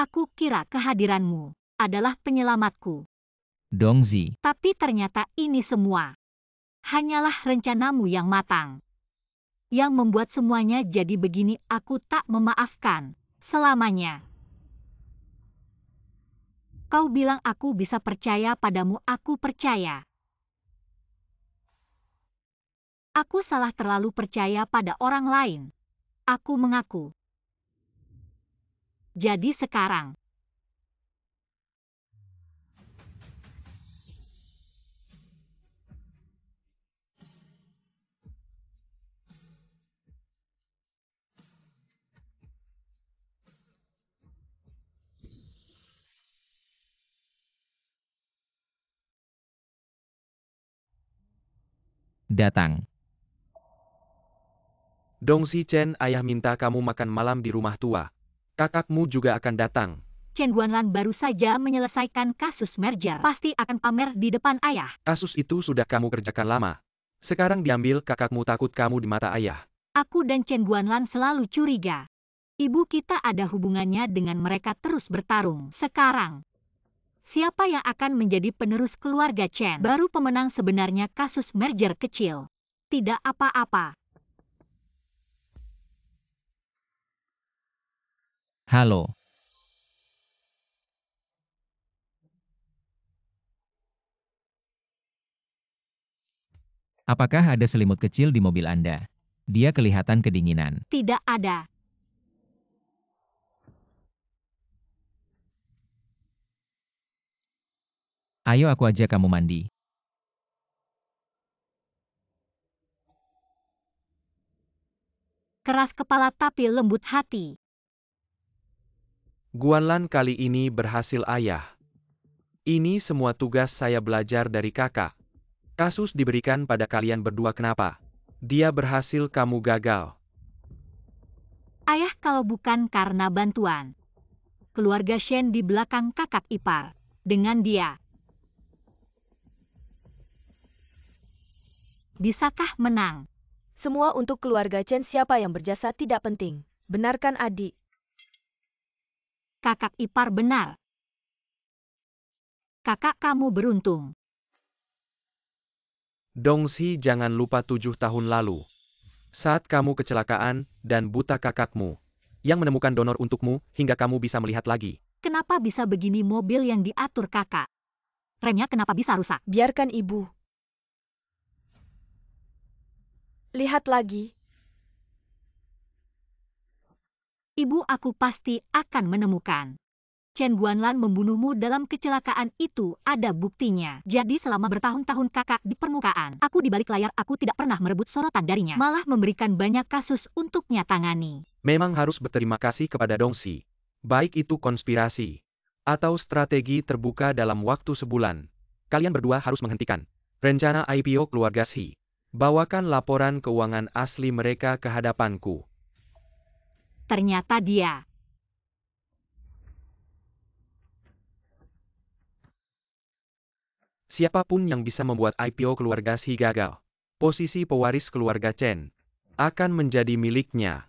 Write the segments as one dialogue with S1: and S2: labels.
S1: Aku kira kehadiranmu adalah penyelamatku.
S2: Dongzi.
S1: Tapi ternyata ini semua hanyalah rencanamu yang matang. Yang membuat semuanya jadi begini. Aku tak memaafkan selamanya. Kau bilang aku bisa percaya padamu. Aku percaya. Aku salah terlalu percaya pada orang lain. Aku mengaku. Jadi sekarang,
S2: Datang.
S3: Dongsi Chen, ayah minta kamu makan malam di rumah tua. Kakakmu juga akan datang.
S1: Chen Guanlan baru saja menyelesaikan kasus merger. Pasti akan pamer di depan ayah.
S3: Kasus itu sudah kamu kerjakan lama. Sekarang diambil kakakmu, takut kamu di mata ayah.
S1: Aku dan Chen Guanlan selalu curiga. Ibu kita ada hubungannya dengan mereka terus bertarung. Sekarang, siapa yang akan menjadi penerus keluarga Chen? Baru pemenang sebenarnya kasus merger kecil. Tidak apa-apa.
S2: Halo. Apakah ada selimut kecil di mobil Anda? Dia kelihatan kedinginan.
S1: Tidak ada.
S2: Ayo aku ajak kamu mandi.
S1: Keras kepala tapi lembut hati.
S3: Guanlan kali ini berhasil ayah. Ini semua tugas saya belajar dari kakak. Kasus diberikan pada kalian berdua, kenapa? Dia berhasil, kamu gagal.
S1: Ayah, kalau bukan karena bantuan keluarga Shen di belakang kakak ipar, dengan dia, bisakah menang?
S4: Semua untuk keluarga Chen, siapa yang berjasa tidak penting. Benarkan adik?
S1: Kakak ipar benar. Kakak kamu beruntung.
S3: Dongsi, jangan lupa 7 tahun lalu. Saat kamu kecelakaan dan buta, kakakmu yang menemukan donor untukmu hingga kamu bisa melihat lagi.
S1: Kenapa bisa begini mobil yang diatur kakak? Remnya kenapa bisa rusak?
S4: Biarkan ibu. Lihat lagi.
S1: Ibu, aku pasti akan menemukan. Chen Guanlan membunuhmu dalam kecelakaan itu, ada buktinya. Jadi selama bertahun-tahun kakak di permukaan, aku di balik layar, aku tidak pernah merebut sorotan darinya. Malah memberikan banyak kasus untuknya tangani.
S3: Memang harus berterima kasih kepada Dongsi. Baik itu konspirasi atau strategi terbuka dalam waktu sebulan. Kalian berdua harus menghentikan rencana IPO keluarga Xi. Bawakan laporan keuangan asli mereka ke hadapanku.
S1: Ternyata dia.
S3: Siapapun yang bisa membuat IPO keluarga Xi gagal, posisi pewaris keluarga Chen akan menjadi miliknya.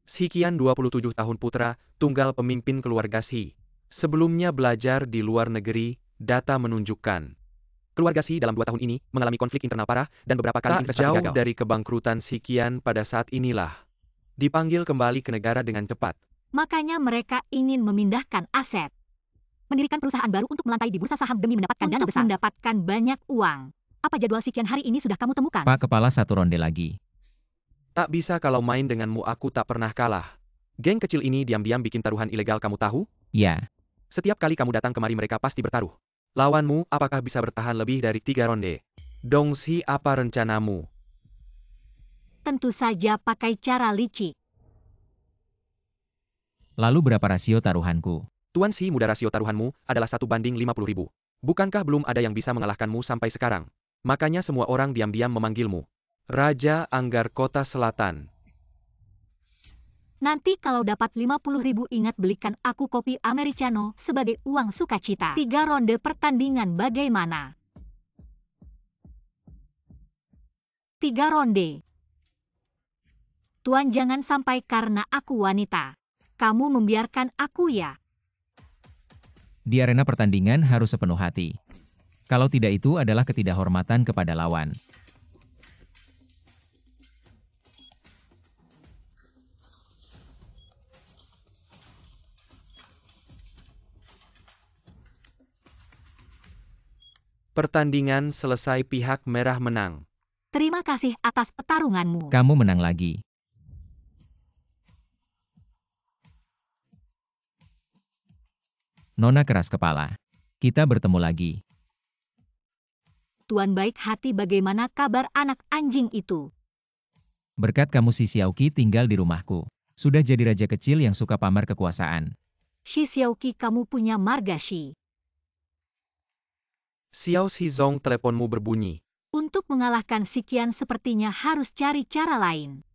S3: Sekian 27 tahun putra tunggal pemimpin keluarga Xi. Sebelumnya belajar di luar negeri, data menunjukkan keluarga Xi dalam 2 tahun ini mengalami konflik internal parah dan beberapa kali investasi
S2: jauh
S3: gagal. Dari kebangkrutan sekian, pada saat inilah dipanggil kembali ke negara dengan cepat.
S1: Makanya mereka ingin memindahkan aset. Mendirikan perusahaan baru untuk melantai di bursa saham demi mendapatkan dana besar. Mendapatkan banyak uang. Apa jadwal sekian hari ini sudah kamu temukan?
S2: Pak Kepala, 1 ronde lagi.
S3: Tak bisa, kalau main denganmu aku tak pernah kalah. Geng kecil ini diam-diam bikin taruhan ilegal, kamu tahu?
S2: Ya.
S3: Setiap kali kamu datang kemari mereka pasti bertaruh. Lawanmu apakah bisa bertahan lebih dari 3 ronde? Dongsi, apa rencanamu?
S1: Tentu saja pakai cara licik.
S2: Lalu berapa rasio taruhanku?
S3: Tuan Xi muda, rasio taruhanmu adalah 1:50.000. Bukankah belum ada yang bisa mengalahkanmu sampai sekarang? Makanya semua orang diam-diam memanggilmu Raja Anggar Kota Selatan.
S1: Nanti kalau dapat 50.000, ingat belikan aku kopi americano sebagai uang sukacita. 3 ronde pertandingan bagaimana? 3 ronde. Tuan, jangan sampai karena aku wanita. Kamu membiarkan aku ya?
S2: Di arena pertandingan harus sepenuh hati. Kalau tidak, itu adalah ketidakhormatan kepada lawan.
S3: Pertandingan selesai, pihak merah menang.
S1: Terima kasih atas pertarunganmu.
S2: Kamu menang lagi. Nona keras kepala. Kita bertemu lagi.
S1: Tuan baik hati, bagaimana kabar anak anjing itu?
S2: Berkat kamu si Xiaoqi tinggal di rumahku. Sudah jadi raja kecil yang suka pamer kekuasaan.
S1: Shi Xiaoqi, kamu punya marga Shi.
S3: Xiao Xizong, teleponmu berbunyi.
S1: Untuk mengalahkan si Qian sepertinya harus cari cara lain.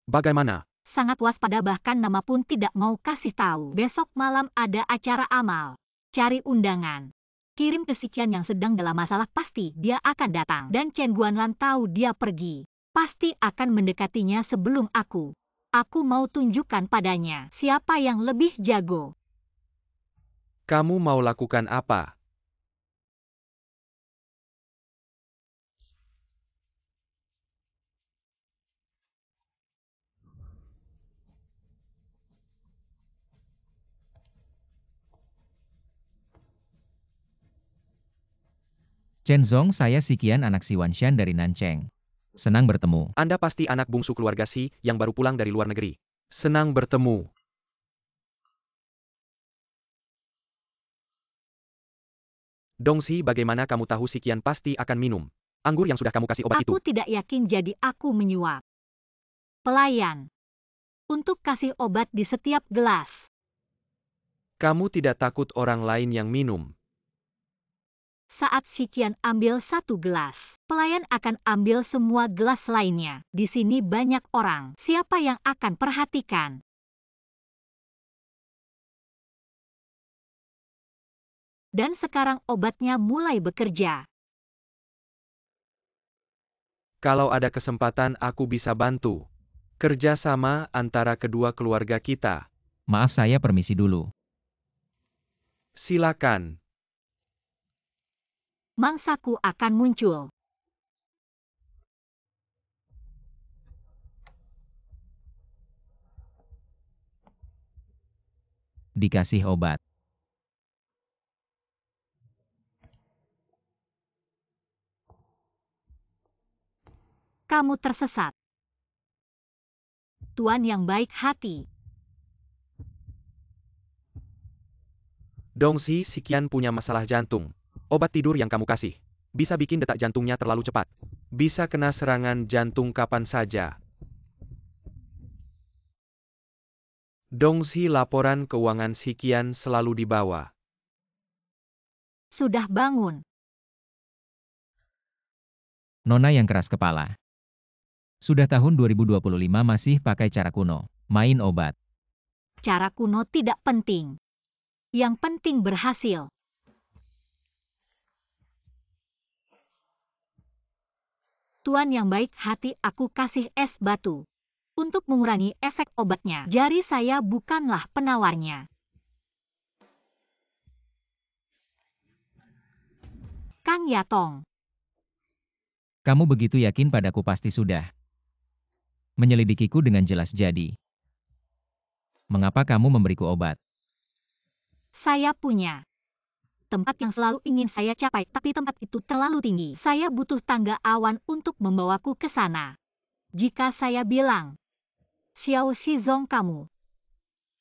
S3: Bagaimana?
S1: Sangat waspada, bahkan nama pun tidak mau kasih tahu. Besok malam ada acara amal. Cari undangan. Kirim ke si Qian yang sedang dalam masalah, pasti dia akan datang. Dan Chen Guanlan tahu dia pergi. Pasti akan mendekatinya sebelum aku. Aku mau tunjukkan padanya siapa yang lebih jago.
S3: Kamu mau lakukan apa?
S2: Chen Zong, saya si Qian, anak si Wanshan dari Nancheng. Senang bertemu.
S3: Anda pasti anak bungsu keluarga Xi yang baru pulang dari luar negeri. Senang bertemu. Dongxi, bagaimana kamu tahu si Qian pasti akan minum anggur yang sudah kamu kasih obat itu?
S1: Aku tidak yakin, jadi aku menyuap pelayan untuk kasih obat di setiap gelas.
S3: Kamu tidak takut orang lain yang minum?
S1: Saat si Qian ambil satu gelas, pelayan akan ambil semua gelas lainnya. Di sini banyak orang, siapa yang akan perhatikan? Dan sekarang obatnya mulai bekerja.
S3: Kalau ada kesempatan aku bisa bantu. Kerjasama antara kedua keluarga kita.
S2: Maaf, saya permisi dulu.
S3: Silakan.
S1: Mangsaku akan muncul.
S2: Dikasih obat.
S1: Kamu tersesat. Tuan yang baik hati.
S3: Dongxi, si Qian punya masalah jantung. Obat tidur yang kamu kasih bisa bikin detak jantungnya terlalu cepat. Bisa kena serangan jantung kapan saja. Dongxi, laporan keuangan si Qian selalu dibawa.
S1: Sudah bangun.
S2: Nona yang keras kepala. Sudah tahun 2025 masih pakai cara kuno, main obat.
S1: Cara kuno tidak penting. Yang penting berhasil. Tuan yang baik hati, aku kasih es batu. Untuk mengurangi efek obatnya. Jari saya bukanlah penawarnya. Kang Yatong.
S2: Kamu begitu yakin padaku, pasti sudah menyelidikiku dengan jelas jadi. Mengapa kamu memberiku obat?
S1: Saya punya tempat yang selalu ingin saya capai, tapi tempat itu terlalu tinggi. Saya butuh tangga awan untuk membawaku ke sana. Jika saya bilang, Xiao Xizong, kamu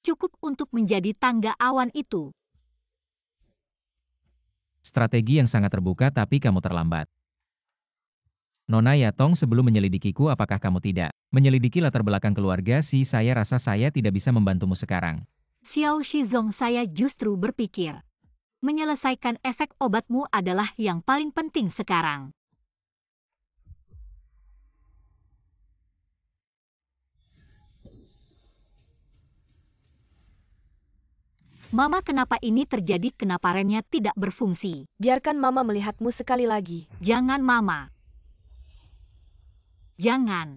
S1: cukup untuk menjadi tangga awan itu.
S2: Strategi yang sangat terbuka, tapi kamu terlambat. Nona Yatong, sebelum menyelidikiku, apakah kamu tidak menyelidiki latar belakang keluarga si? Saya rasa saya tidak bisa membantumu sekarang.
S1: Xiao Xizong, saya justru berpikir, menyelesaikan efek obatmu adalah yang paling penting sekarang. Mama, kenapa ini terjadi? Kenapa remnya tidak berfungsi?
S4: Biarkan Mama melihatmu sekali lagi.
S1: Jangan, Mama. Jangan.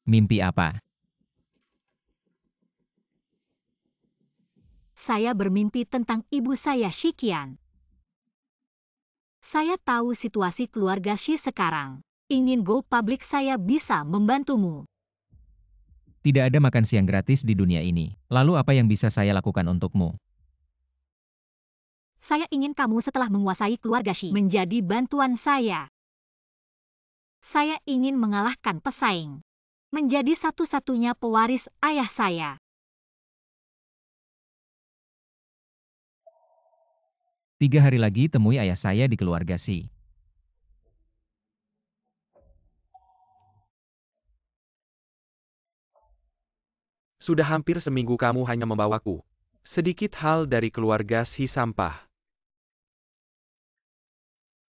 S2: Mimpi apa?
S1: Saya bermimpi tentang ibu saya Shikian. Saya tahu situasi keluarga Shi sekarang. Ingin go public saya bisa membantumu.
S2: Tidak ada makan siang gratis di dunia ini. Lalu apa yang bisa saya lakukan untukmu?
S1: Saya ingin kamu setelah menguasai keluarga Shi menjadi bantuan saya. Saya ingin mengalahkan pesaing. Menjadi satu-satunya pewaris ayah saya.
S2: Tiga hari lagi temui ayah saya di keluarga Shi.
S3: Sudah hampir seminggu kamu hanya membawaku sedikit hal dari keluarga si sampah.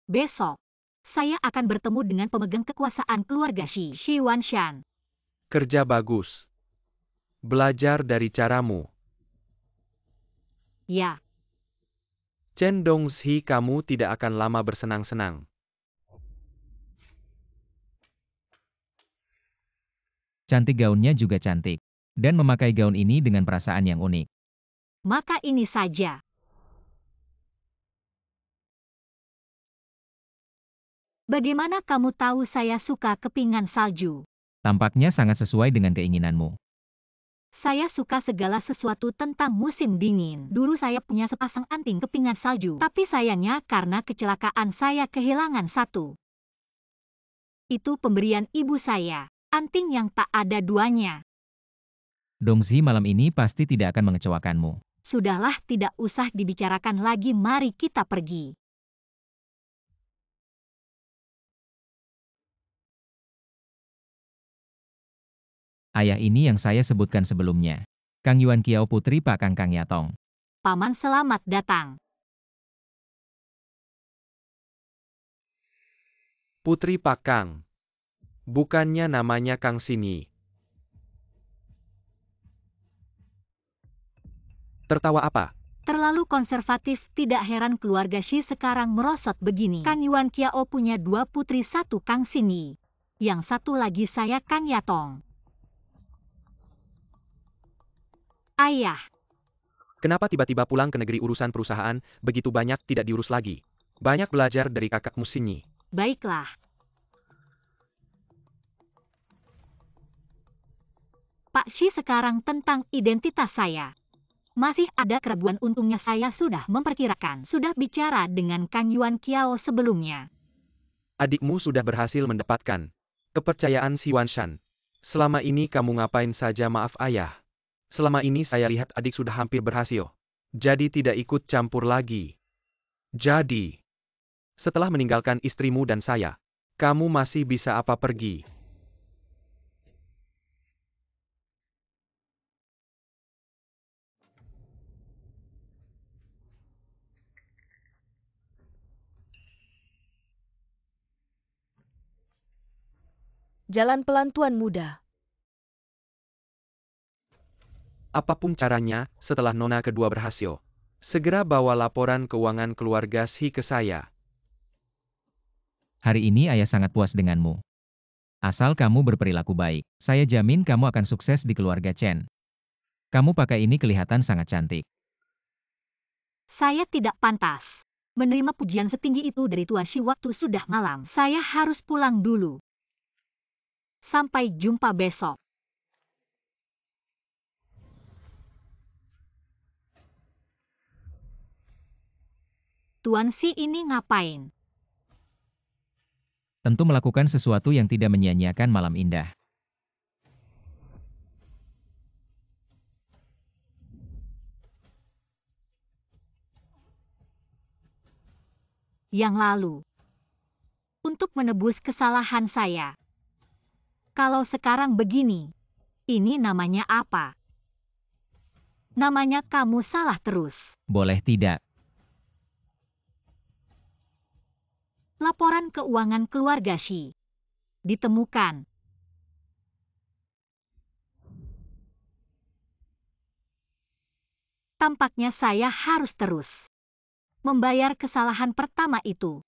S1: Besok, saya akan bertemu dengan pemegang kekuasaan keluarga Shi, Shi Wanshan.
S3: Kerja bagus. Belajar dari caramu.
S1: Ya,
S3: Chen Dongzhi, kamu tidak akan lama bersenang-senang.
S2: Cantik, gaunnya juga cantik. Dan memakai gaun ini dengan perasaan yang unik.
S1: maka ini saja. Bagaimana kamu tahu saya suka kepingan salju?
S2: Tampaknya sangat sesuai dengan keinginanmu.
S1: Saya suka segala sesuatu tentang musim dingin. Dulu saya punya sepasang anting kepingan salju, tapi sayangnya karena kecelakaan saya kehilangan satu. Itu pemberian ibu saya, anting yang tak ada duanya.
S2: Dongzhi, malam ini pasti tidak akan mengecewakanmu.
S1: Sudahlah, tidak usah dibicarakan lagi, mari kita pergi.
S2: Ayah ini yang saya sebutkan sebelumnya. Kang Yuan Kiao, putri Pak Kang Yatong.
S1: Paman, selamat datang.
S3: Putri Pak Kang. Bukannya namanya Kang Sini. Tertawa apa?
S1: Terlalu konservatif, tidak heran keluarga Shi sekarang merosot begini. Kang Yuan Kiao punya 2 putri, 1 Kang Sini. Yang satu lagi saya Kang Yatong. Ayah,
S3: Kenapa tiba-tiba pulang ke negeri urusan perusahaan, begitu banyak tidak diurus lagi? Banyak belajar dari kakakmu Sini.
S1: baiklah. Pak Shi sekarang tentang identitas saya. Masih ada keraguan, untungnya saya sudah memperkirakan. Sudah bicara dengan Kang Yuan Kiao sebelumnya.
S3: Adikmu sudah berhasil mendapatkan kepercayaan si Wanshan. Selama ini kamu ngapain saja? Maaf ayah. Selama ini saya lihat adik sudah hampir berhasil. Jadi tidak ikut campur lagi. Jadi, setelah meninggalkan istrimu dan saya, kamu masih bisa apa pergi?
S4: Jalan pelan Tuan Muda.
S3: Apapun caranya, setelah nona kedua berhasil, segera bawa laporan keuangan keluarga Shi ke saya.
S2: Hari ini ayah sangat puas denganmu. Asal kamu berperilaku baik, saya jamin kamu akan sukses di keluarga Chen. Kamu pakai ini kelihatan sangat cantik.
S1: Saya tidak pantas menerima pujian setinggi itu dari Tuan Shi. Waktu sudah malam, saya harus pulang dulu. Sampai jumpa besok. Tuan Shi ini ngapain?
S2: Tentu melakukan sesuatu yang tidak menyia-nyiakan malam indah.
S1: Yang lalu, untuk menebus kesalahan saya. Kalau sekarang begini, ini namanya apa? Namanya kamu salah terus.
S2: Boleh tidak?
S1: Laporan keuangan keluarga Shi ditemukan. Tampaknya saya harus terus membayar kesalahan pertama itu.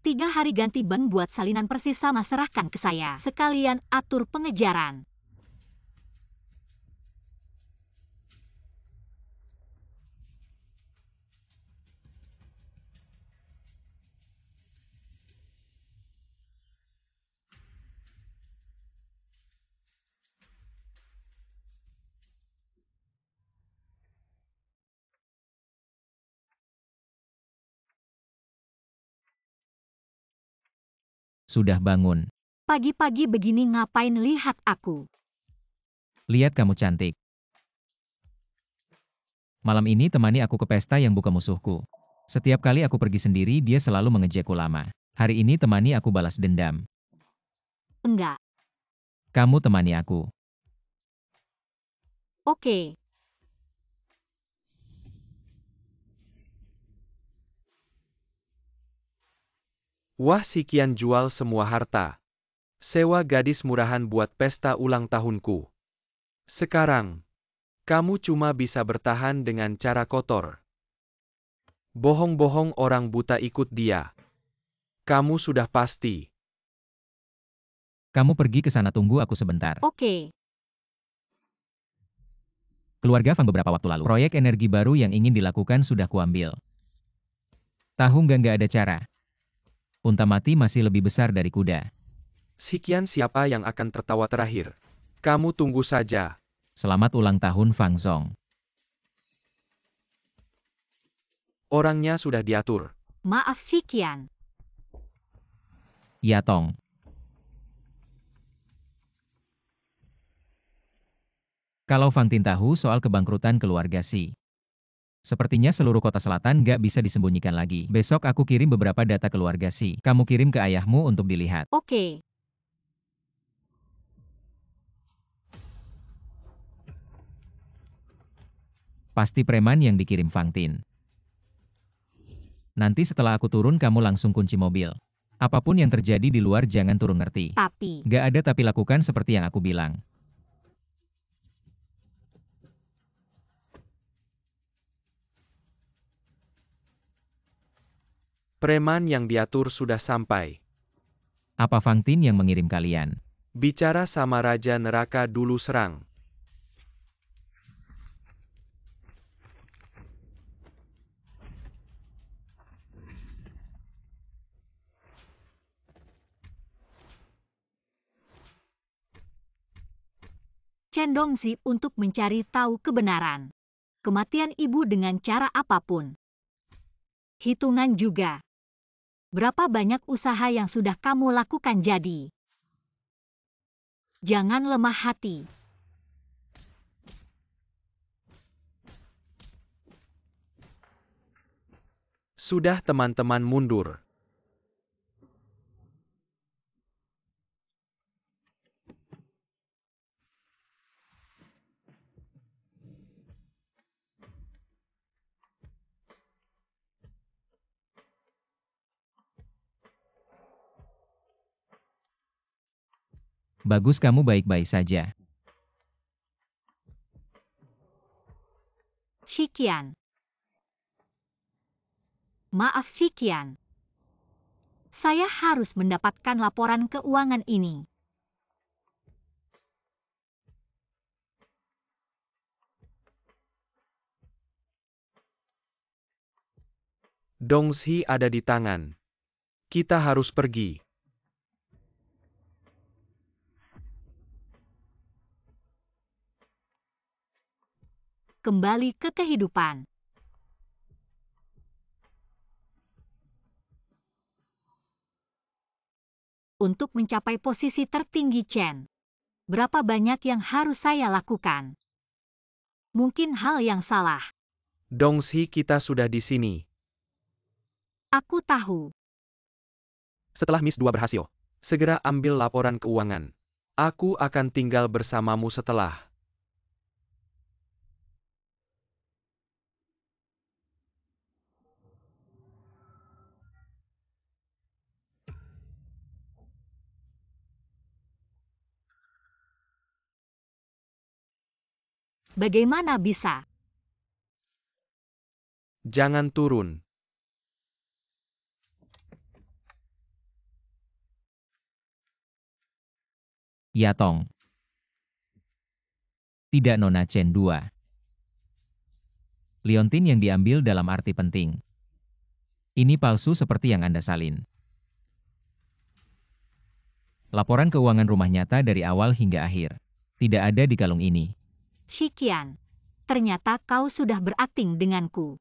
S1: Tiga hari ganti ban buat salinan persis sama serahkan ke saya. Sekalian atur pengejaran.
S2: Sudah bangun.
S1: Pagi-pagi begini ngapain lihat aku?
S2: Lihat kamu cantik. Malam ini temani aku ke pesta yang bukan musuhku. Setiap kali aku pergi sendiri dia selalu mengejekku lama. Hari ini temani aku balas dendam.
S1: Enggak.
S2: Kamu temani aku.
S1: Oke.
S3: Wah, si Kian jual semua harta. Sewa gadis murahan buat pesta ulang tahunku. Sekarang, kamu cuma bisa bertahan dengan cara kotor. Bohong-bohong orang buta ikut dia. Kamu sudah pasti.
S2: Kamu pergi ke sana, tunggu aku sebentar.
S1: Oke.
S2: Keluarga Fang beberapa waktu lalu. Proyek energi baru yang ingin dilakukan sudah kuambil. Tahu nggak ada cara. Unta mati masih lebih besar dari kuda.
S3: Si Kian siapa yang akan tertawa terakhir? Kamu tunggu saja.
S2: Selamat ulang tahun Fang Zong.
S3: Orangnya sudah diatur.
S1: Maaf si Kian.
S2: Ya Tong. Kalau Fang Tin tahu soal kebangkrutan keluarga Si. Sepertinya seluruh kota selatan nggak bisa disembunyikan lagi. Besok aku kirim beberapa data keluarga Si. Kamu kirim ke ayahmu untuk dilihat.
S1: Oke.
S2: Pasti preman yang dikirim Fang Tin. Nanti setelah aku turun kamu langsung kunci mobil. Apapun yang terjadi di luar jangan turun ngerti.
S1: Tapi.
S2: Nggak ada tapi lakukan seperti yang aku bilang.
S3: Preman yang diatur sudah sampai.
S2: Apa Fang Tin yang mengirim kalian?
S3: Bicara sama Raja Neraka dulu serang.
S1: Chen Dongxi untuk mencari tahu kebenaran. Kematian ibu dengan cara apapun. Hitungan juga. Berapa banyak usaha yang sudah kamu lakukan jadi? Jangan lemah hati.
S3: Sudah teman-teman mundur.
S2: Bagus kamu baik-baik saja.
S1: Si Kian. Maaf si Kian. Saya harus mendapatkan laporan keuangan ini.
S3: Dongxi ada di tangan. Kita harus pergi.
S1: Kembali ke kehidupan. Untuk mencapai posisi tertinggi Chen, berapa banyak yang harus saya lakukan? Mungkin hal yang salah.
S3: Dongxi kita sudah di sini.
S1: Aku tahu.
S3: Setelah Miss 2 berhasil, segera ambil laporan keuangan. Aku akan tinggal bersamamu setelah.
S1: Bagaimana bisa?
S3: Jangan turun.
S2: Ya Tong. Tidak Nona Chen 2. Liontin yang diambil dalam arti penting. Ini palsu seperti yang Anda salin. Laporan keuangan rumah nyata dari awal hingga akhir. Tidak ada di kalung ini.
S1: Shikian, ternyata kau sudah berakting denganku.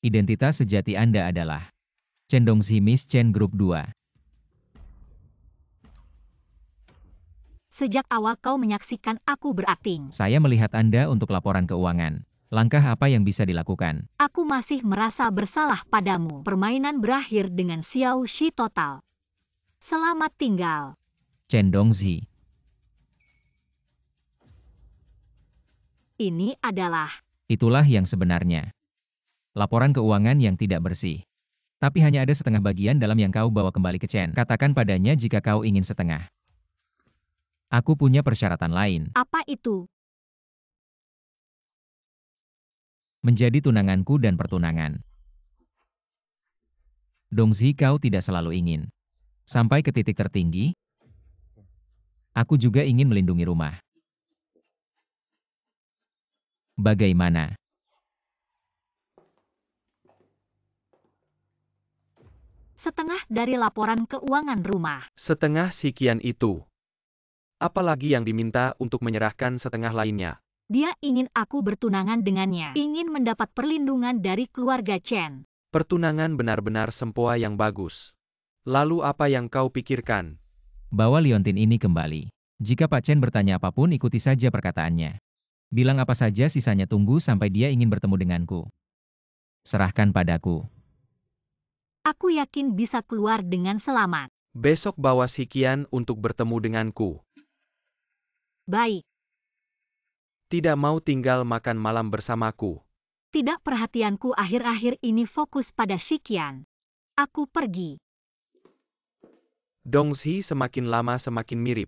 S2: Identitas sejati Anda adalah Chen Dongxi Miss Chen Group 2.
S1: Sejak awal kau menyaksikan aku berakting.
S2: Saya melihat Anda untuk laporan keuangan. Langkah apa yang bisa dilakukan?
S1: Aku masih merasa bersalah padamu. Permainan berakhir dengan Xiao Shi total. Selamat tinggal.
S2: Chen Dongxi.
S1: Ini adalah
S2: Itulah yang sebenarnya. Laporan keuangan yang tidak bersih. Tapi hanya ada setengah bagian dalam yang kau bawa kembali ke Chen. Katakan padanya jika kau ingin setengah. Aku punya persyaratan lain.
S1: apa itu?
S2: Menjadi tunanganku dan pertunangan. Dongxi kau tidak selalu ingin. Sampai ke titik tertinggi, aku juga ingin melindungi rumah. Bagaimana?
S1: Setengah dari laporan keuangan rumah.
S3: Setengah sekian itu. Apalagi yang diminta untuk menyerahkan setengah lainnya.
S1: Dia ingin aku bertunangan dengannya. Ingin mendapat perlindungan dari keluarga Chen.
S3: Pertunangan benar-benar sempoa yang bagus. Lalu apa yang kau pikirkan?
S2: Bawa Liontin ini kembali. Jika Pak Chen bertanya apapun ikuti saja perkataannya. Bilang apa saja sisanya tunggu sampai dia ingin bertemu denganku. Serahkan padaku.
S1: Aku yakin bisa keluar dengan selamat.
S3: Besok bawa Sikian untuk bertemu denganku.
S1: Baik.
S3: Tidak mau tinggal makan malam bersamaku.
S1: Tidak, perhatianku akhir-akhir ini fokus pada Shikian. Aku pergi.
S3: Dongxi semakin lama semakin mirip.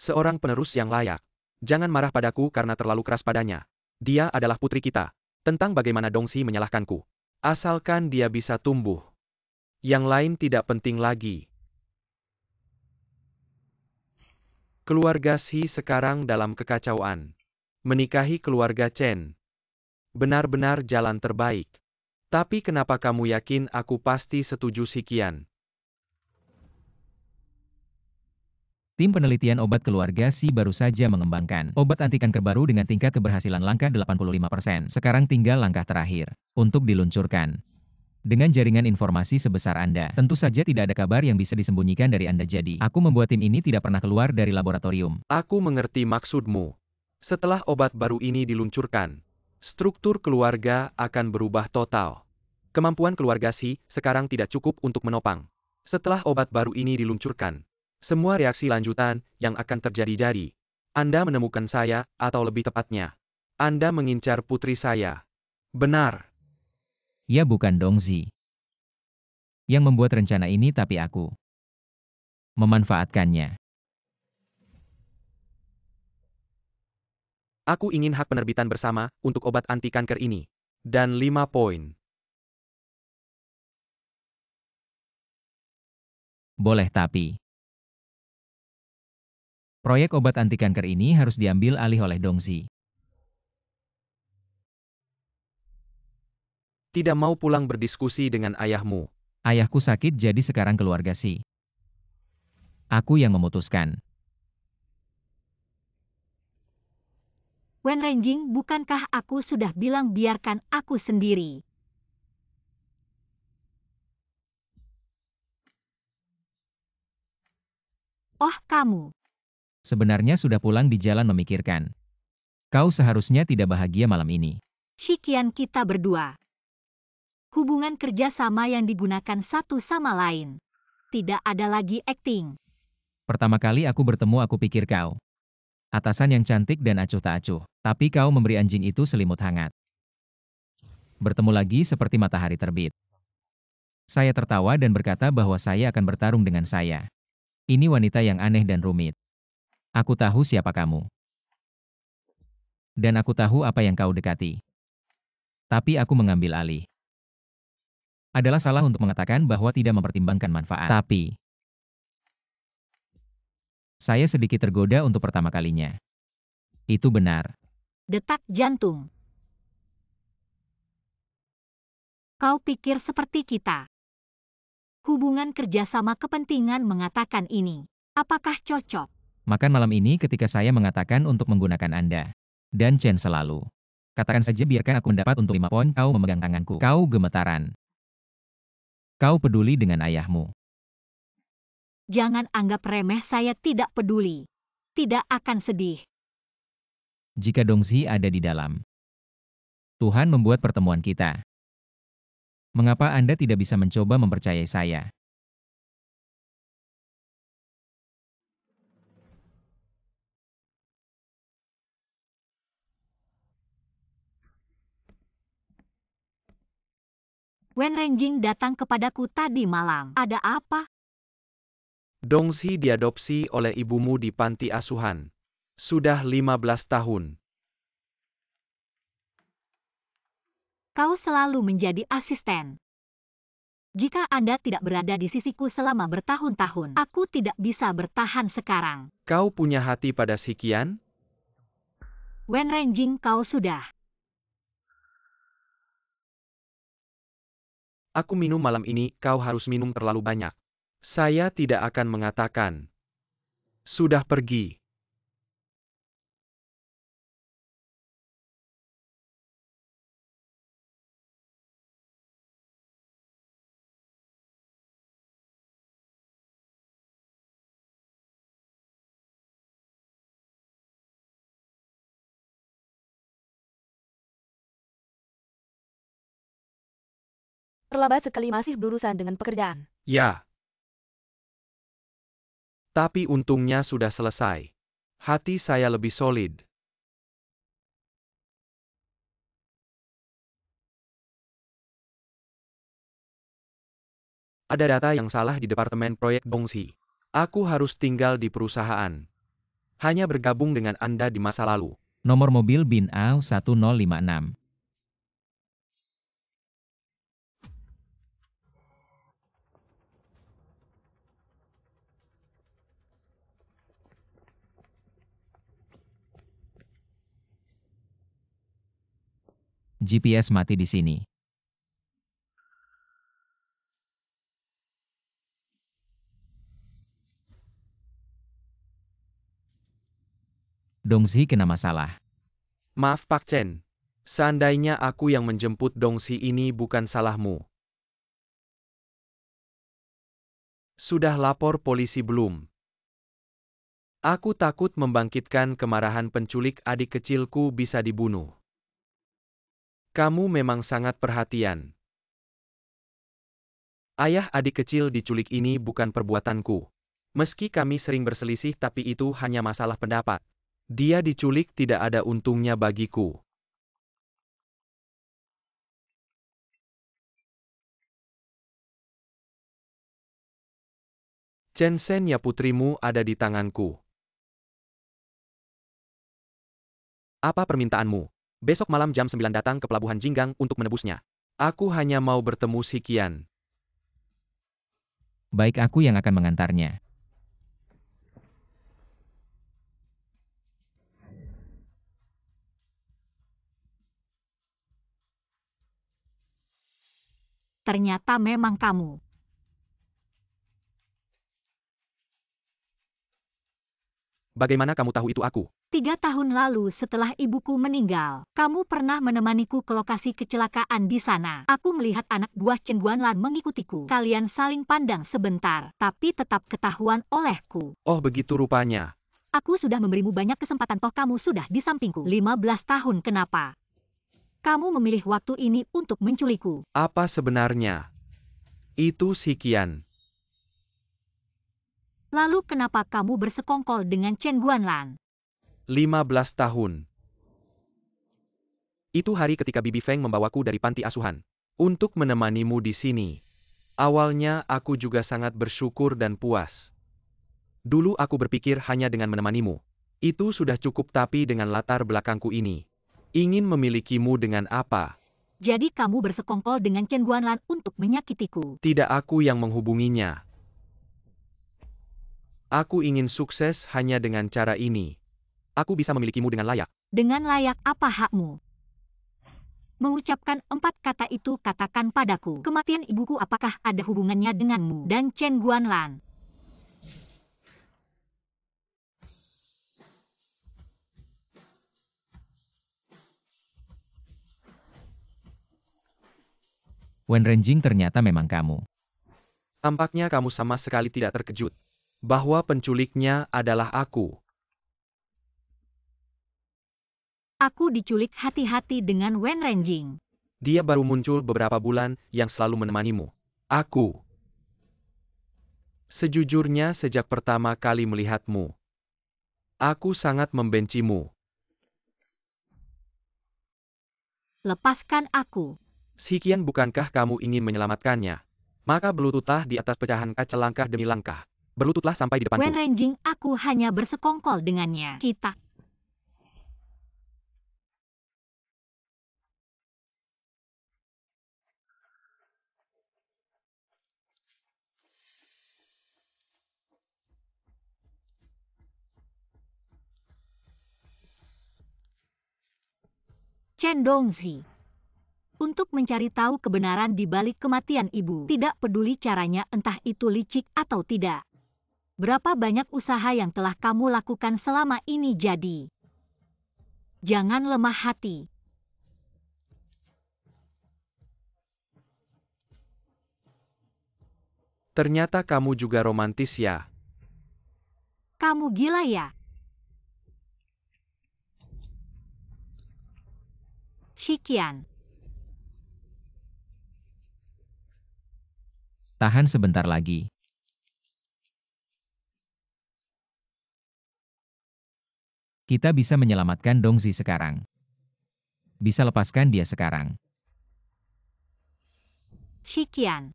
S3: Seorang penerus yang layak. Jangan marah padaku karena terlalu keras padanya. Dia adalah putri kita. Tentang bagaimana Dongxi menyalahkanku. Asalkan dia bisa tumbuh. Yang lain tidak penting lagi. Keluarga Xi sekarang dalam kekacauan. Menikahi keluarga Chen. Benar-benar jalan terbaik. Tapi kenapa kamu yakin aku pasti setuju Sikian?
S2: Tim penelitian obat keluarga Xi baru saja mengembangkan obat anti kanker baru dengan tingkat keberhasilan langkah 85%. Sekarang tinggal langkah terakhir untuk diluncurkan. Dengan jaringan informasi sebesar Anda, tentu saja tidak ada kabar yang bisa disembunyikan dari Anda. Jadi, aku membuat tim ini tidak pernah keluar dari laboratorium.
S3: Aku mengerti maksudmu. Setelah obat baru ini diluncurkan, struktur keluarga akan berubah total. Kemampuan keluarga Xi sekarang tidak cukup untuk menopang. Setelah obat baru ini diluncurkan, semua reaksi lanjutan yang akan terjadi jadi. Anda menemukan saya, atau lebih tepatnya, Anda mengincar putri saya. Benar.
S2: Ya bukan Dongxi yang membuat rencana ini tapi aku memanfaatkannya.
S3: Aku ingin hak penerbitan bersama untuk obat anti kanker ini. Dan 5 poin.
S2: Boleh tapi proyek obat anti kanker ini harus diambil alih oleh Dongxi.
S3: Tidak mau pulang berdiskusi dengan ayahmu.
S2: Ayahku sakit jadi sekarang keluarga Xi. Aku yang memutuskan.
S1: Wen Renjing, bukankah aku sudah bilang biarkan aku sendiri? Oh, kamu.
S2: Sebenarnya sudah pulang di jalan memikirkan. Kau seharusnya tidak bahagia malam ini.
S1: Shikian kita berdua. Hubungan kerjasama yang digunakan satu sama lain. Tidak ada lagi akting.
S2: Pertama kali aku bertemu aku pikir kau Atasan yang cantik dan acuh tak acuh. Tapi kau memberi anjing itu selimut hangat. Bertemu lagi seperti matahari terbit. Saya tertawa dan berkata bahwa saya akan bertarung dengan saya. Ini wanita yang aneh dan rumit. Aku tahu siapa kamu. Dan aku tahu apa yang kau dekati. Tapi aku mengambil alih. Adalah salah untuk mengatakan bahwa tidak mempertimbangkan manfaat. Tapi saya sedikit tergoda untuk pertama kalinya. Itu benar.
S1: Detak jantung. Kau pikir seperti kita? Hubungan kerjasama kepentingan mengatakan ini. Apakah cocok?
S2: Makan malam ini ketika saya mengatakan untuk menggunakan Anda. Dan Chen selalu. Katakan saja biarkan aku mendapat untuk 5 poin kau memegang tanganku. Kau gemetaran. Kau peduli dengan ayahmu.
S1: Jangan anggap remeh saya tidak peduli. Tidak akan sedih.
S2: Jika Dongxi ada di dalam. Tuhan membuat pertemuan kita. Mengapa Anda tidak bisa mencoba mempercayai saya?
S1: Wen Renjing datang kepadaku tadi malam. Ada apa?
S3: Dongxi diadopsi oleh ibumu di panti asuhan. Sudah 15 tahun.
S1: Kau selalu menjadi asisten. Jika Anda tidak berada di sisiku selama bertahun-tahun, aku tidak bisa bertahan sekarang.
S3: Kau punya hati pada si Qian?
S1: Wen Renjing, kau sudah.
S3: Aku minum malam ini, kau harus minum terlalu banyak. Saya tidak akan mengatakan. Sudah pergi.
S4: Terlambat sekali masih berurusan dengan pekerjaan.
S3: Ya. Tapi untungnya sudah selesai. Hati saya lebih solid. Ada data yang salah di departemen proyek Dongxi. Aku harus tinggal di perusahaan. Hanya bergabung dengan Anda di masa lalu.
S2: Nomor mobil bin AU 1056. GPS mati di sini. Dongxi kena masalah.
S3: Maaf Pak Chen. Seandainya aku yang menjemput Dongxi ini bukan salahmu. Sudah lapor polisi belum? Aku takut membangkitkan kemarahan penculik adik kecilku bisa dibunuh. Kamu memang sangat perhatian. Ayah adik kecil diculik ini bukan perbuatanku. Meski kami sering berselisih tapi itu hanya masalah pendapat. Dia diculik tidak ada untungnya bagiku. Chen Sen ya putrimu ada di tanganku. Apa permintaanmu? Besok malam jam 9 datang ke pelabuhan Jinggang untuk menebusnya. Aku hanya mau bertemu si Qian.
S2: Baik, aku yang akan mengantarnya.
S1: Ternyata memang kamu.
S3: Bagaimana kamu tahu itu aku?
S1: 3 tahun lalu setelah ibuku meninggal, kamu pernah menemaniku ke lokasi kecelakaan di sana. Aku melihat anak buah Chen Guanlan mengikutiku. Kalian saling pandang sebentar, tapi tetap ketahuan olehku.
S3: Oh begitu rupanya.
S1: Aku sudah memberimu banyak kesempatan toh kamu sudah di sampingku. 15 tahun kenapa? Kamu memilih waktu ini untuk menculikku.
S3: Apa sebenarnya? Itu si Qian.
S1: Lalu kenapa kamu bersekongkol dengan Chen Guanlan?
S3: 15 tahun. Itu hari ketika Bibi Feng membawaku dari panti asuhan untuk menemanimu di sini. Awalnya aku juga sangat bersyukur dan puas. Dulu aku berpikir hanya dengan menemanimu itu sudah cukup, tapi dengan latar belakangku ini, ingin memilikimu dengan apa?
S1: Jadi kamu bersekongkol dengan Chen Guanlan untuk menyakitiku.
S3: Tidak aku yang menghubunginya. Aku ingin sukses hanya dengan cara ini. Aku bisa memilikimu dengan layak.
S1: Dengan layak apa hakmu? Mengucapkan 4 kata itu, katakan padaku, kematian ibuku apakah ada hubungannya denganmu dan Chen Guanlan?
S2: Wen Renjing, ternyata memang kamu.
S3: Tampaknya kamu sama sekali tidak terkejut bahwa penculiknya adalah aku.
S1: Aku diculik hati-hati dengan Wen Renjing.
S3: Dia baru muncul beberapa bulan yang selalu menemanimu. Aku. Sejujurnya sejak pertama kali melihatmu, aku sangat membencimu.
S1: Lepaskan aku.
S3: Sekian, bukankah kamu ingin menyelamatkannya? Maka berlututlah di atas pecahan kaca langkah demi langkah. Berlututlah sampai di
S1: Wen
S3: depanku.
S1: Renjing, aku hanya bersekongkol dengannya. Kita. Chen Dongzi. Untuk mencari tahu kebenaran di balik kematian ibu, tidak peduli caranya, entah itu licik atau tidak. Berapa banyak usaha yang telah kamu lakukan selama ini, jadi jangan lemah hati.
S3: Ternyata kamu juga romantis ya.
S1: Kamu gila ya? Sekian.
S2: Tahan sebentar lagi. Kita bisa menyelamatkan Dongzi sekarang. Bisa lepaskan dia sekarang.
S1: Sekian.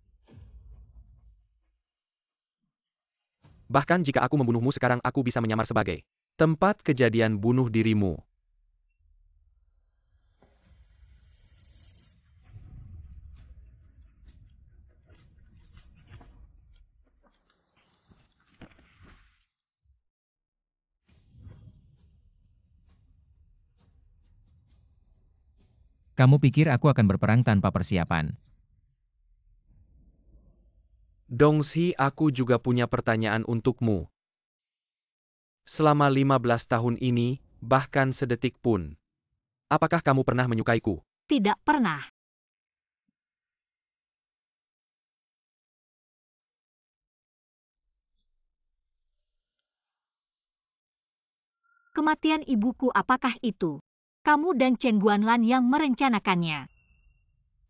S3: Bahkan jika aku membunuhmu sekarang, aku bisa menyamar sebagai tempat kejadian bunuh dirimu.
S2: Kamu pikir aku akan berperang tanpa persiapan?
S3: Dongzi, aku juga punya pertanyaan untukmu. Selama 15 tahun ini, bahkan sedetik pun, apakah kamu pernah menyukaiku?
S1: Tidak pernah. Kematian ibuku apakah itu? Kamu dan Chen Guanlan yang merencanakannya.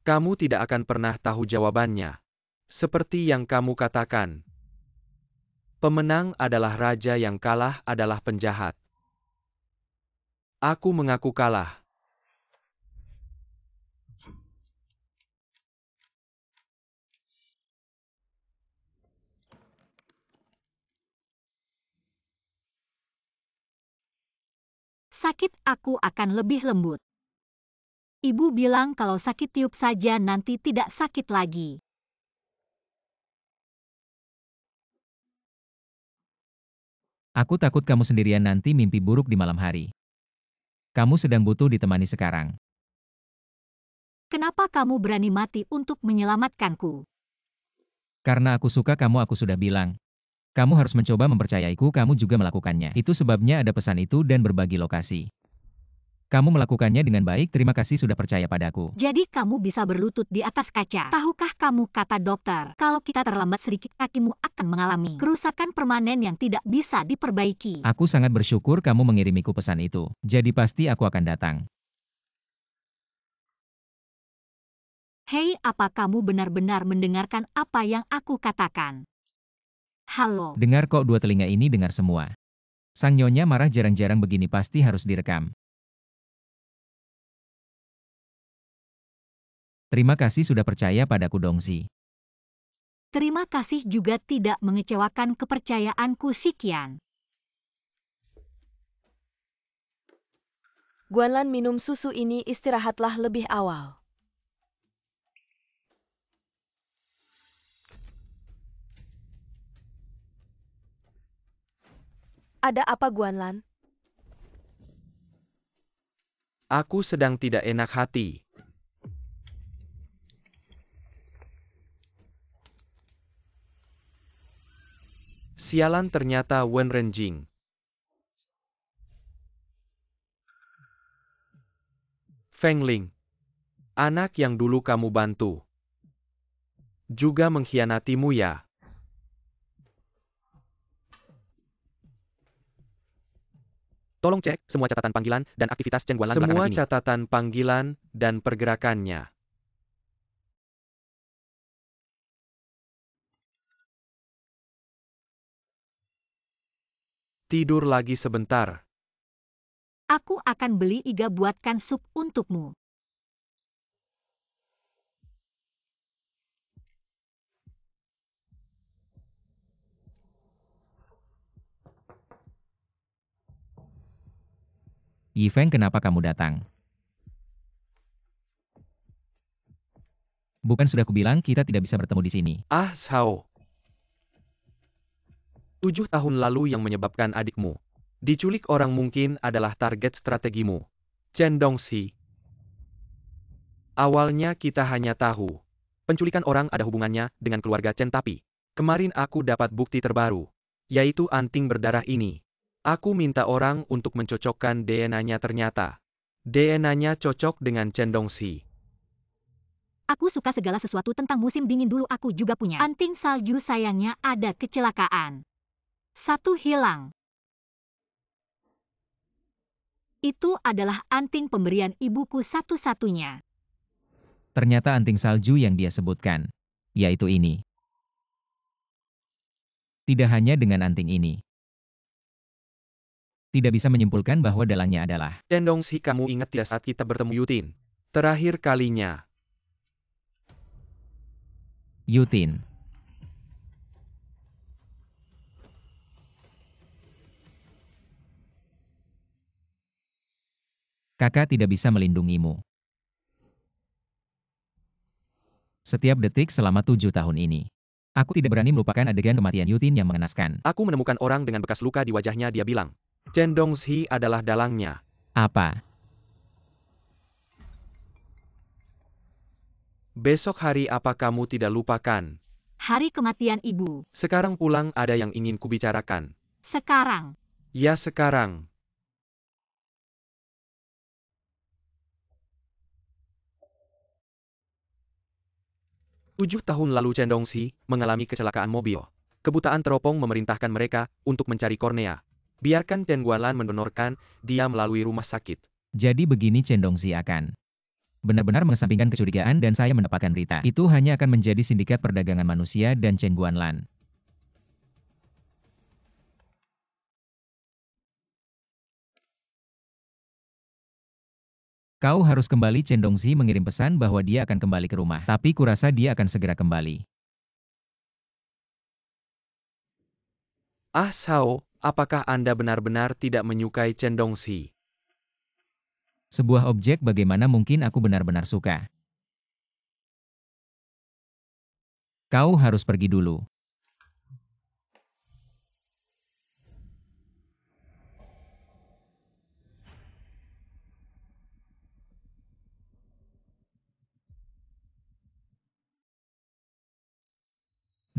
S3: Kamu tidak akan pernah tahu jawabannya. Seperti yang kamu katakan, pemenang adalah raja, yang kalah adalah penjahat. Aku mengaku kalah.
S1: Sakit aku akan lebih lembut. Ibu bilang kalau sakit tiup saja nanti tidak sakit lagi.
S2: Aku takut kamu sendirian nanti mimpi buruk di malam hari. Kamu sedang butuh ditemani sekarang.
S1: Kenapa kamu berani mati untuk menyelamatkanku?
S2: Karena aku suka kamu, aku sudah bilang. Kamu harus mencoba mempercayaiku, kamu juga melakukannya. Itu sebabnya ada pesan itu dan berbagi lokasi. Kamu melakukannya dengan baik, terima kasih sudah percaya padaku.
S1: Jadi kamu bisa berlutut di atas kaca. Tahukah kamu, kata dokter, kalau kita terlambat sedikit kakimu akan mengalami kerusakan permanen yang tidak bisa diperbaiki.
S2: Aku sangat bersyukur kamu mengirimiku pesan itu. Jadi pasti aku akan datang.
S1: Hei, apa kamu benar-benar mendengarkan apa yang aku katakan? Halo.
S2: Dengar kok, dua telinga ini dengar semua. Sang nyonya marah jarang-jarang begini pasti harus direkam. Terima kasih sudah percaya padaku Dongsi.
S1: Terima kasih juga tidak mengecewakan kepercayaanku Sikian.
S4: Guanlan minum susu ini, istirahatlah lebih awal. Ada apa Guanlan?
S3: Aku sedang tidak enak hati. Sialan ternyata Wen Renjing. Feng Ling. Anak yang dulu kamu bantu. Juga mengkhianatimu ya? Tolong cek semua catatan panggilan dan aktivitas Chen Guanlan belakangan ini. Semua catatan panggilan dan pergerakannya. Tidur lagi sebentar.
S1: Aku akan beli iga buatkan sup untukmu.
S2: Yifeng, kenapa kamu datang? Bukan sudah kubilang kita tidak bisa bertemu di sini.
S3: Ah Shao. 7 tahun lalu yang menyebabkan adikmu diculik orang mungkin adalah target strategimu. Chen Dongxi. Awalnya kita hanya tahu penculikan orang ada hubungannya dengan keluarga Chen, tapi kemarin aku dapat bukti terbaru, yaitu anting berdarah ini. Aku minta orang untuk mencocokkan DNA-nya, ternyata DNA-nya cocok dengan Chen Dongxi.
S1: Aku suka segala sesuatu tentang musim dingin. Dulu aku juga punya anting salju, sayangnya ada kecelakaan. Satu hilang. Itu adalah anting pemberian ibuku satu-satunya.
S2: Ternyata anting salju yang dia sebutkan, yaitu ini. Tidak hanya dengan anting ini. Tidak bisa menyimpulkan bahwa dalangnya adalah
S3: Chen Dongxi, kamu ingat tidak saat kita bertemu Yutin? Terakhir kalinya.
S2: Yutin. Kakak tidak bisa melindungimu. Setiap detik selama 7 tahun ini. Aku tidak berani melupakan adegan kematian Yutin yang mengenaskan.
S3: Aku menemukan orang dengan bekas luka di wajahnya. Dia bilang Chen Dongxi adalah dalangnya.
S2: Apa?
S3: Besok hari apa kamu tidak lupakan?
S1: Hari kematian ibu.
S3: Sekarang pulang, ada yang ingin kubicarakan.
S1: Sekarang.
S3: Ya sekarang. Tujuh tahun lalu Chen Dongxi mengalami kecelakaan mobil. Kebutaan teropong memerintahkan mereka untuk mencari kornea. Biarkan Chen Guanlan mendonorkan dia melalui rumah sakit.
S2: Jadi begini, Chen Dongxi akan benar-benar mengesampingkan kecurigaan dan saya mendapatkan berita. Itu hanya akan menjadi sindikat perdagangan manusia dan Chen Guanlan. Kau harus kembali. Chen Dongxi mengirim pesan bahwa dia akan kembali ke rumah. Tapi kurasa dia akan segera kembali.
S3: Ah Shao, apakah Anda benar-benar tidak menyukai Chen Dongxi?
S2: Sebuah objek, bagaimana mungkin aku benar-benar suka? Kau harus pergi dulu.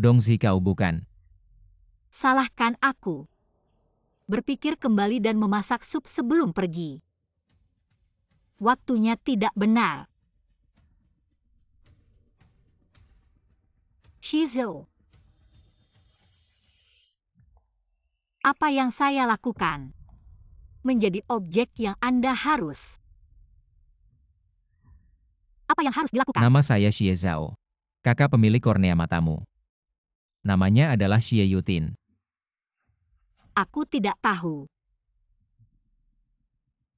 S2: Dongxi, kau bukan.
S1: Salahkan aku. Berpikir kembali dan memasak sup sebelum pergi. Waktunya tidak benar. Shizou. Apa yang saya lakukan? Menjadi objek yang Anda harus. Apa yang harus dilakukan?
S2: Nama saya Xie Zhao. Kakak pemilik kornea matamu. Namanya adalah Xie Yutin.
S1: Aku tidak tahu.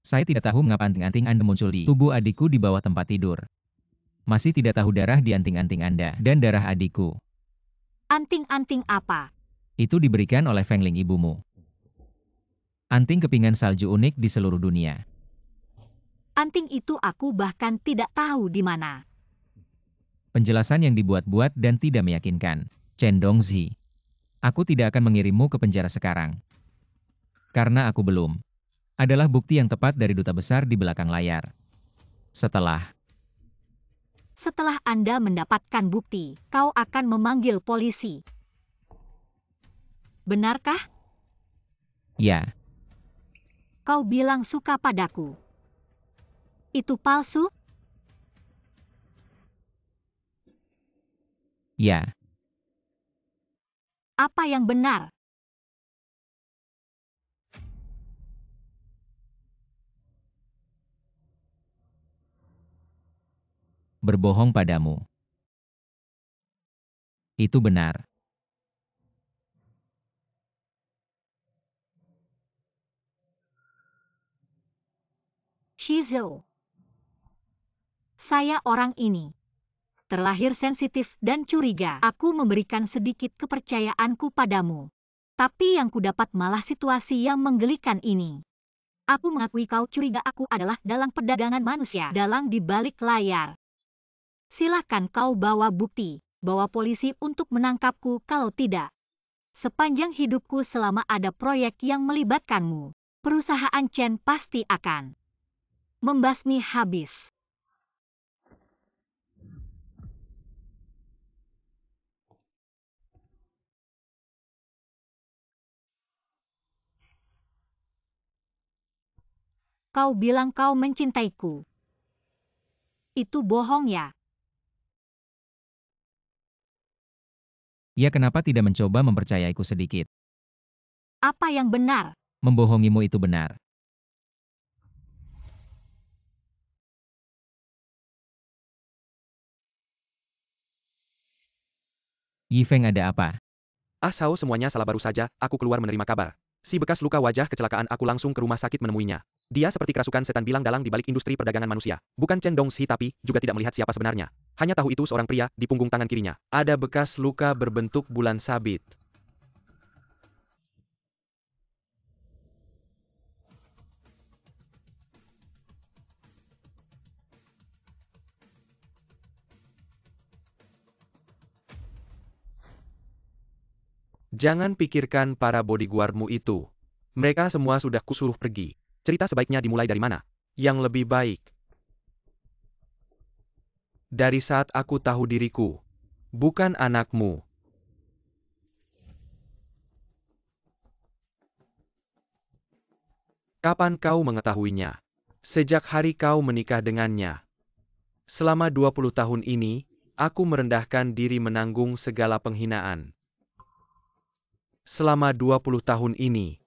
S2: Saya tidak tahu mengapa anting-anting Anda muncul di tubuh adikku di bawah tempat tidur. Masih tidak tahu darah di anting-anting Anda dan darah adikku.
S1: Anting-anting apa?
S2: Itu diberikan oleh Feng Ling ibumu. Anting kepingan salju unik di seluruh dunia.
S1: Anting itu aku bahkan tidak tahu di mana.
S2: Penjelasan yang dibuat-buat dan tidak meyakinkan. Chen Dongzi. Aku tidak akan mengirimmu ke penjara sekarang. Karena aku belum. Adalah bukti yang tepat dari duta besar di belakang layar. Setelah
S1: Anda mendapatkan bukti, kau akan memanggil polisi. Benarkah?
S2: ya,
S1: Kau bilang suka padaku. Itu palsu?
S2: ya,
S1: Apa yang benar?
S2: berbohong padamu. Itu benar.
S1: Shizou. Saya orang ini. Terlahir sensitif dan curiga. Aku memberikan sedikit kepercayaanku padamu. Tapi yang kudapat malah situasi yang menggelikan ini. Aku mengakui kau curiga aku adalah dalang perdagangan manusia. Dalang di balik layar. Silakan kau bawa bukti, bawa polisi untuk menangkapku kalau tidak. Sepanjang hidupku selama ada proyek yang melibatkanmu, perusahaan Chen pasti akan membasmi habis. Kau bilang kau mencintaiku. Itu bohong ya?
S2: Ya, kenapa tidak mencoba mempercayaiku sedikit?
S1: Apa yang benar?
S2: Membohongimu itu benar. Yi Feng, ada apa?
S3: Ah Sao, semuanya salah, baru saja aku keluar menerima kabar. Si bekas luka wajah kecelakaan aku langsung ke rumah sakit menemuinya. Dia seperti kerasukan setan bilang dalang di balik industri perdagangan manusia. Bukan Chen Dongxi tapi juga tidak melihat siapa sebenarnya. Hanya tahu itu seorang pria di punggung tangan kirinya. Ada bekas luka berbentuk bulan sabit. Jangan pikirkan para bodyguardmu itu. Mereka semua sudah kusuruh pergi. Cerita sebaiknya dimulai dari mana? Yang lebih baik. Dari saat aku tahu diriku. Bukan anakmu. Kapan kau mengetahuinya? Sejak hari kau menikah dengannya. Selama 20 tahun ini, aku merendahkan diri menanggung segala penghinaan. Selama 20 tahun ini,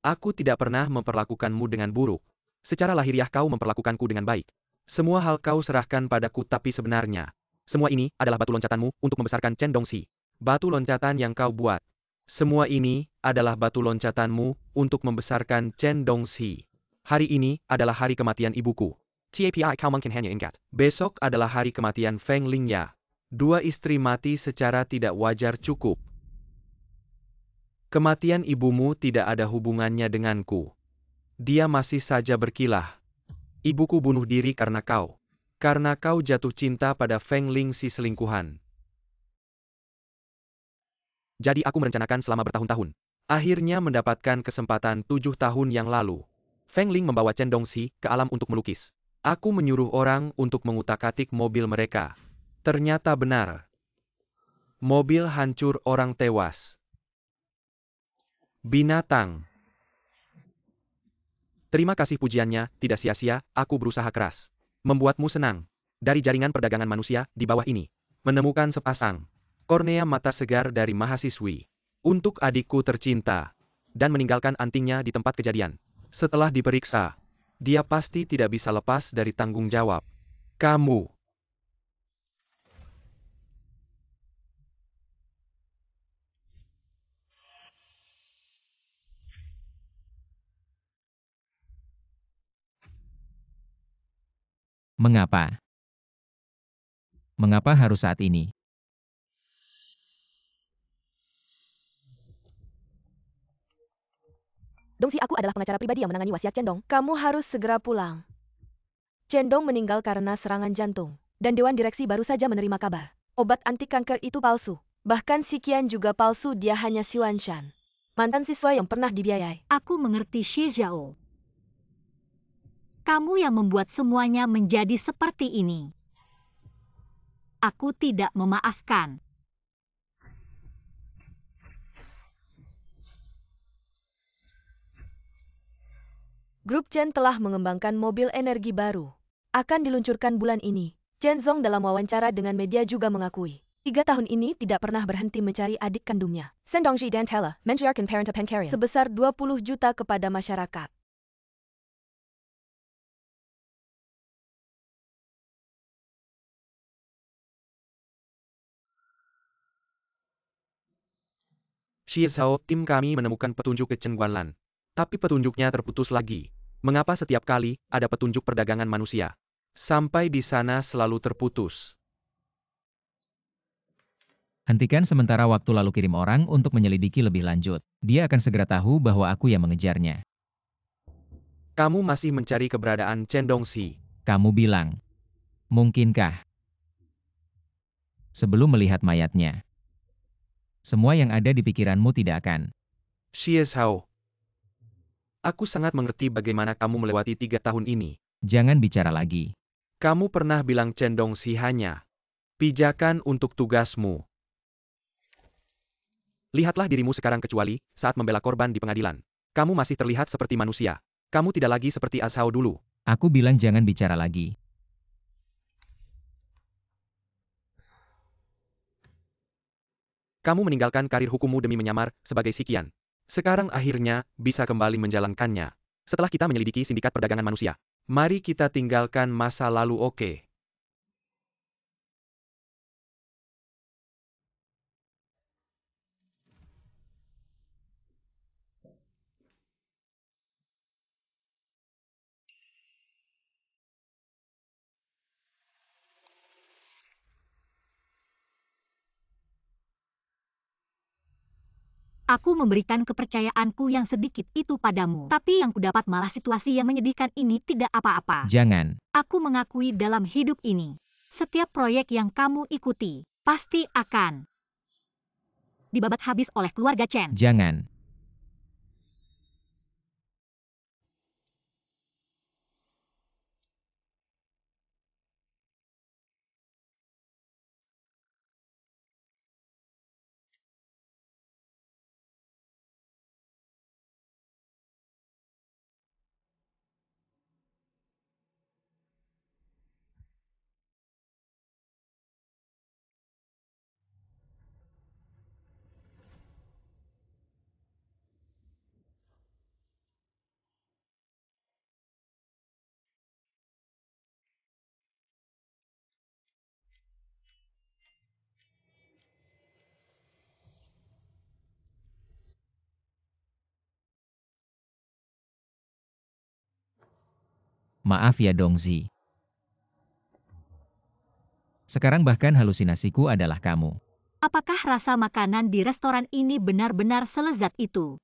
S3: aku tidak pernah memperlakukanmu dengan buruk. Secara lahiriah kau memperlakukanku dengan baik. Semua hal kau serahkan padaku, tapi sebenarnya, semua ini adalah batu loncatanmu untuk membesarkan Chen Dongxi. Batu loncatan yang kau buat. Semua ini adalah batu loncatanmu untuk membesarkan Chen Dongxi. Hari ini adalah hari kematian ibuku. Tapi kau mungkin hanya ingat. Besok adalah hari kematian Feng Lingya. Dua istri mati secara tidak wajar cukup. Kematian ibumu tidak ada hubungannya denganku. Dia masih saja berkilah. Ibuku bunuh diri karena kau. Karena kau jatuh cinta pada Feng Ling si selingkuhan. Jadi aku merencanakan selama bertahun-tahun. Akhirnya mendapatkan kesempatan 7 tahun yang lalu. Feng Ling membawa Chen Dongxi ke alam untuk melukis. Aku menyuruh orang untuk mengutak-atik mobil mereka. Ternyata benar. Mobil hancur, orang tewas. Binatang. Terima kasih pujiannya, tidak sia-sia, aku berusaha keras. Membuatmu senang. Dari jaringan perdagangan manusia di bawah ini. Menemukan sepasang kornea mata segar dari mahasiswi. Untuk adikku tercinta. Dan meninggalkan antingnya di tempat kejadian. Setelah diperiksa, dia pasti tidak bisa lepas dari tanggung jawab. Kamu.
S2: Mengapa? Mengapa harus saat ini?
S4: Dongsi, aku adalah pengacara pribadi yang menangani wasiat Cendong. Kamu harus segera pulang. Cendong meninggal karena serangan jantung. Dan Dewan Direksi baru saja menerima kabar. Obat anti kanker itu palsu. Bahkan si Qian juga palsu, dia hanya si Wanshan. Mantan siswa yang pernah dibiayai.
S1: Aku mengerti Xie Zhao. Kamu yang membuat semuanya menjadi seperti ini. Aku tidak memaafkan.
S4: Grup Chen telah mengembangkan mobil energi baru. Akan diluncurkan bulan ini. Chen Zong dalam wawancara dengan media juga mengakui. 3 tahun ini tidak pernah berhenti mencari adik kandungnya. Sen Dongji dan Tela, menjiarkan parent Penkarian, sebesar 20 juta kepada masyarakat.
S3: Xie Zhao, tim kami menemukan petunjuk ke Chen Guanlan. Tapi petunjuknya terputus lagi. Mengapa setiap kali ada petunjuk perdagangan manusia? Sampai di sana selalu terputus.
S2: Hentikan sementara waktu lalu kirim orang untuk menyelidiki lebih lanjut. Dia akan segera tahu bahwa aku yang mengejarnya.
S3: Kamu masih mencari keberadaan Chen Dongxi.
S2: Kamu bilang. Mungkinkah? Sebelum melihat mayatnya. Semua yang ada di pikiranmu tidak akan.
S3: Xie Zhao. Aku sangat mengerti bagaimana kamu melewati 3 tahun ini.
S2: Jangan bicara lagi.
S3: Kamu pernah bilang Chen Dongxi hanya pijakan untuk tugasmu. Lihatlah dirimu sekarang kecuali saat membela korban di pengadilan. Kamu masih terlihat seperti manusia. Kamu tidak lagi seperti Azhao dulu.
S2: Aku bilang jangan bicara lagi.
S3: Kamu meninggalkan karir hukummu demi menyamar sebagai si Qian. Sekarang akhirnya bisa kembali menjalankannya. Setelah kita menyelidiki sindikat perdagangan manusia. Mari kita tinggalkan masa lalu, oke?
S1: Aku memberikan kepercayaanku yang sedikit itu padamu. Tapi yang kudapat malah situasi yang menyedihkan ini tidak apa-apa.
S2: Jangan.
S1: Aku mengakui dalam hidup ini, setiap proyek yang kamu ikuti, pasti akan dibabat habis oleh keluarga Chen.
S2: Jangan. Maaf ya Dongzi. Sekarang bahkan halusinasiku adalah kamu.
S1: Apakah rasa makanan di restoran ini benar-benar selezat itu?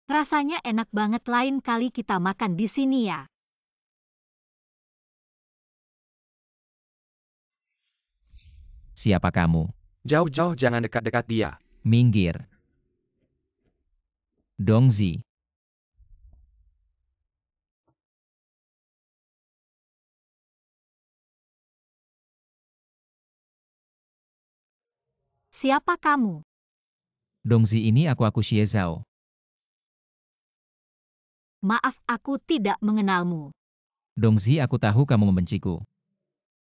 S1: Rasanya enak banget, lain kali kita makan di sini ya.
S2: Siapa kamu?
S3: Jauh-jauh jangan dekat-dekat dia.
S2: Minggir. Dongzi.
S1: Siapa kamu?
S2: Dongzi ini aku Xie Zhao.
S1: Maaf, aku tidak mengenalmu.
S2: Dongzi, aku tahu kamu membenciku.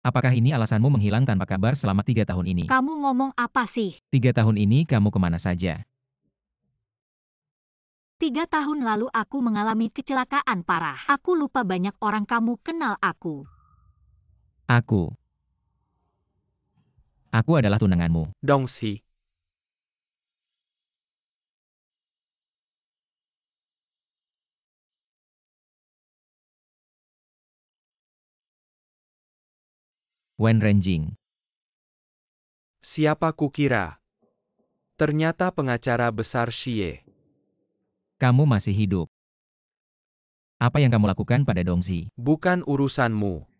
S2: Apakah ini alasanmu menghilang tanpa kabar selama 3 tahun ini?
S1: Kamu ngomong apa sih?
S2: 3 tahun ini kamu kemana saja?
S1: 3 tahun lalu aku mengalami kecelakaan parah. Aku lupa banyak orang kamu kenal aku.
S2: Aku adalah tunanganmu.
S3: Dongsi,
S2: Wen Renjing.
S3: siapa kukira? Ternyata pengacara besar Xie.
S2: Kamu masih hidup. Apa yang kamu lakukan pada Dongzi?
S3: Bukan urusanmu.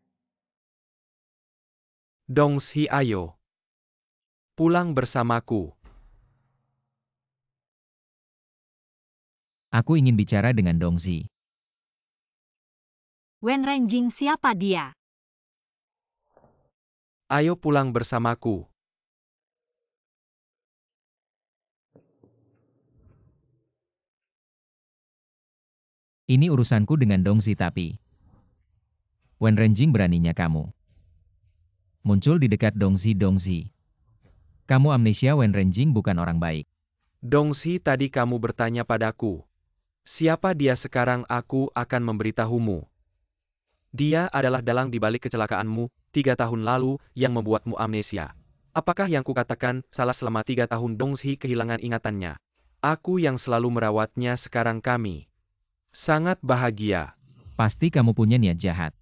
S3: Dongsi, ayo. Pulang bersamaku.
S2: Aku ingin bicara dengan Dongzi.
S1: Wen Renjing, siapa dia?
S3: Ayo pulang bersamaku.
S2: Ini urusanku dengan Dongzi tapi. Wen Renjing, beraninya kamu muncul di dekat Dongzi. Kamu amnesia, Wen Renjing bukan orang baik.
S3: Dongsi, tadi kamu bertanya padaku. Siapa dia? Sekarang aku akan memberitahumu. Dia adalah dalang di balik kecelakaanmu 3 tahun lalu yang membuatmu amnesia. Apakah yang kukatakan salah? Selama 3 tahun Dongsi kehilangan ingatannya. Aku yang selalu merawatnya, sekarang kami sangat bahagia.
S2: Pasti kamu punya niat jahat.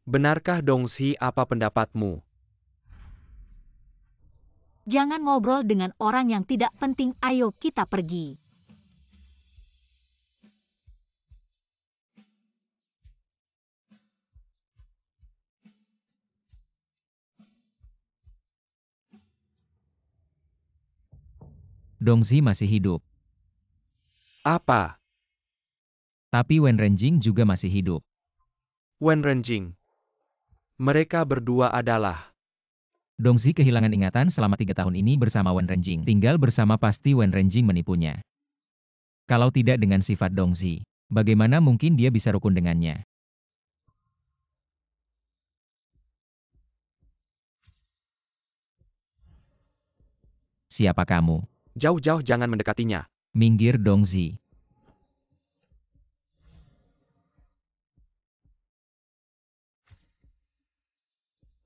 S3: Benarkah Dongsi? Apa pendapatmu?
S1: Jangan ngobrol dengan orang yang tidak penting, ayo kita pergi.
S2: Dongzi masih hidup.
S3: Apa?
S2: Tapi Wen Renjing juga masih hidup.
S3: Wen Renjing. Mereka berdua adalah.
S2: Dongzi kehilangan ingatan selama 3 tahun ini bersama Wen Renjing. Tinggal bersama, pasti Wen Renjing menipunya. Kalau tidak dengan sifat Dongzi, bagaimana mungkin dia bisa rukun dengannya? Siapa kamu?
S3: Jauh-jauh jangan mendekatinya.
S2: Minggir Dongzi.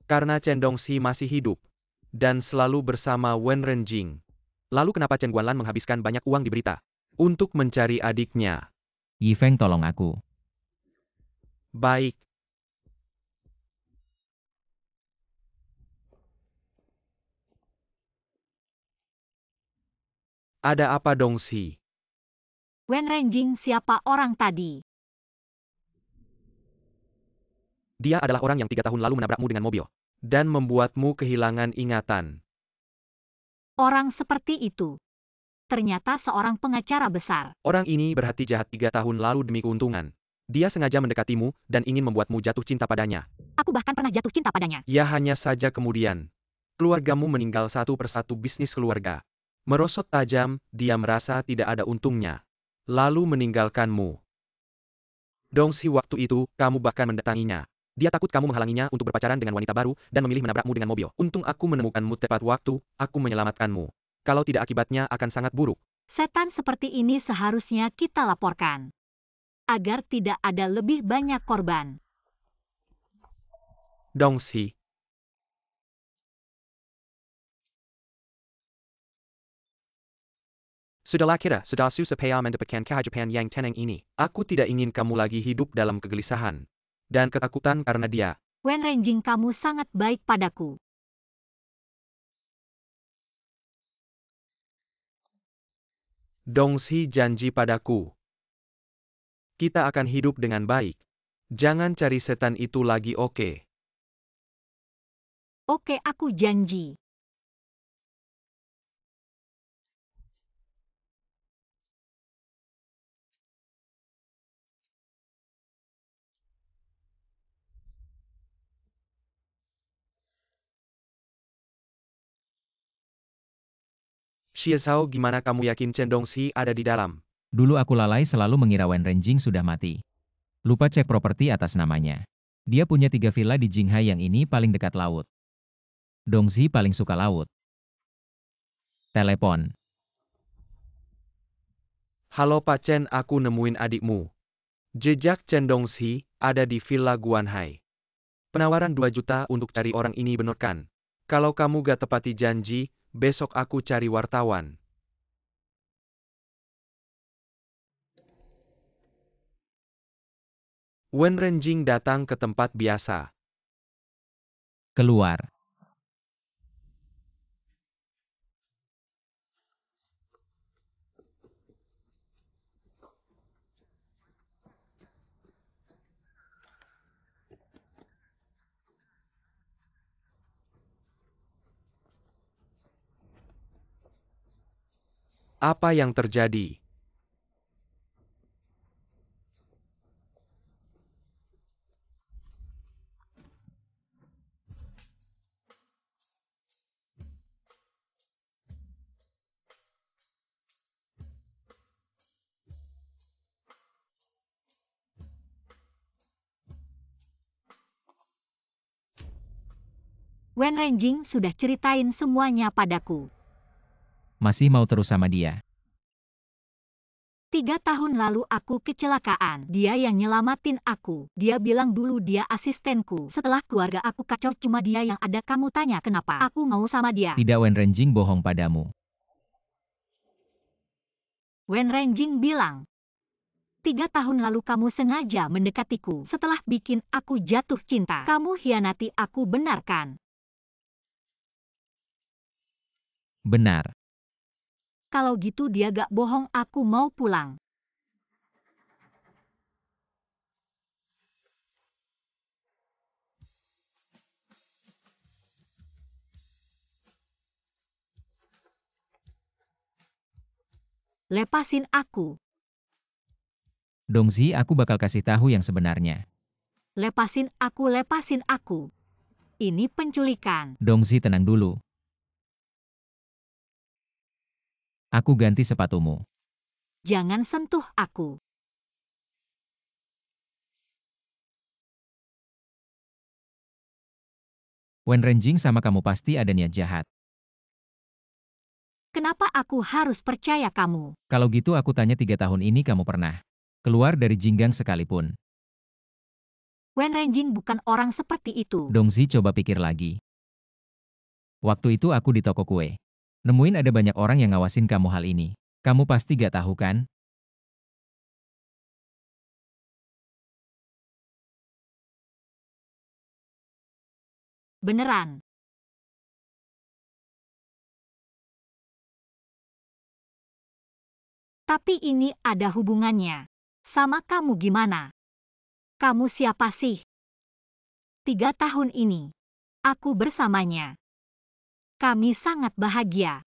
S3: Karena Chen Dongxi masih hidup dan selalu bersama Wen Renjing. Lalu kenapa Chen Guanlan menghabiskan banyak uang di berita untuk mencari adiknya?
S2: Yifeng, tolong aku.
S3: Baik. Ada apa Dongxi?
S1: Wen Renjing, siapa orang tadi?
S3: Dia adalah orang yang 3 tahun lalu menabrakmu dengan mobil dan membuatmu kehilangan ingatan.
S1: Orang seperti itu. Ternyata seorang pengacara besar.
S3: Orang ini berhati jahat 3 tahun lalu demi keuntungan. Dia sengaja mendekatimu dan ingin membuatmu jatuh cinta padanya.
S1: Aku bahkan pernah jatuh cinta padanya.
S3: Ya, hanya saja kemudian keluargamu meninggal satu persatu. Bisnis keluarga merosot tajam, dia merasa tidak ada untungnya, lalu meninggalkanmu. Dongxi, waktu itu, kamu bahkan mendatanginya. Dia takut kamu menghalanginya untuk berpacaran dengan wanita baru dan memilih menabrakmu dengan mobil. Untung aku menemukanmu tepat waktu, aku menyelamatkanmu. Kalau tidak, akibatnya akan sangat buruk.
S1: Setan seperti ini seharusnya kita laporkan. Agar tidak ada lebih banyak korban.
S3: Dongxi. Sudahlah kita, sudah susah payah mendapatkan kehidupan yang tenang ini. Aku tidak ingin kamu lagi hidup dalam kegelisahan dan ketakutan karena dia.
S1: Wen Renjing, kamu sangat baik padaku.
S3: Dongxi janji padaku. Kita akan hidup dengan baik. Jangan cari setan itu lagi, oke?
S1: Oke, aku janji.
S3: Xie Zhao, gimana kamu yakin Chen Dongxi ada di dalam?
S2: Dulu aku lalai selalu mengira Wen Renjing sudah mati. Lupa cek properti atas namanya. Dia punya 3 villa di Jinghai yang ini paling dekat laut. Dongzi paling suka laut. Telepon.
S3: Halo Pak Chen, aku nemuin adikmu. Jejak Chen Dongxi ada di Villa Guanhai. Penawaran 2 juta untuk cari orang ini bener kan? Kalau kamu gak tepati janji, besok aku cari wartawan. Wen Renjing datang ke tempat biasa.
S2: Keluar.
S3: Apa yang terjadi?
S1: Wen Renjing sudah ceritain semuanya padaku.
S2: Masih mau terus sama dia.
S1: 3 tahun lalu aku kecelakaan. Dia yang nyelamatin aku. Dia bilang dulu dia asistenku. Setelah keluarga aku kacau cuma dia yang ada. Kamu tanya kenapa aku mau sama dia.
S2: Tidak, Wen Renjing bohong padamu.
S1: Wen Renjing bilang, 3 tahun lalu kamu sengaja mendekatiku. Setelah bikin aku jatuh cinta. Kamu hianati aku, benar kan?
S2: Benar.
S1: Kalau gitu dia gak bohong, aku mau pulang. Lepasin aku.
S2: Dongzi, aku bakal kasih tahu yang sebenarnya.
S1: Lepasin aku, lepasin aku. Ini penculikan.
S2: Dongzi, tenang dulu. Aku ganti sepatumu.
S1: Jangan sentuh aku.
S2: Wen Renjing sama kamu pasti ada niat jahat.
S1: Kenapa aku harus percaya kamu?
S2: Kalau gitu aku tanya 3 tahun ini kamu pernah keluar dari Jinggang sekalipun.
S1: Wen Renjing bukan orang seperti itu.
S2: Dongzi, coba pikir lagi. Waktu itu aku di toko kue. Nemuin ada banyak orang yang ngawasin kamu hal ini. Kamu pasti gak tahu kan?
S1: Beneran. Tapi ini ada hubungannya. Sama kamu gimana? Kamu siapa sih? 3 tahun ini. Aku bersamanya. Kami sangat bahagia.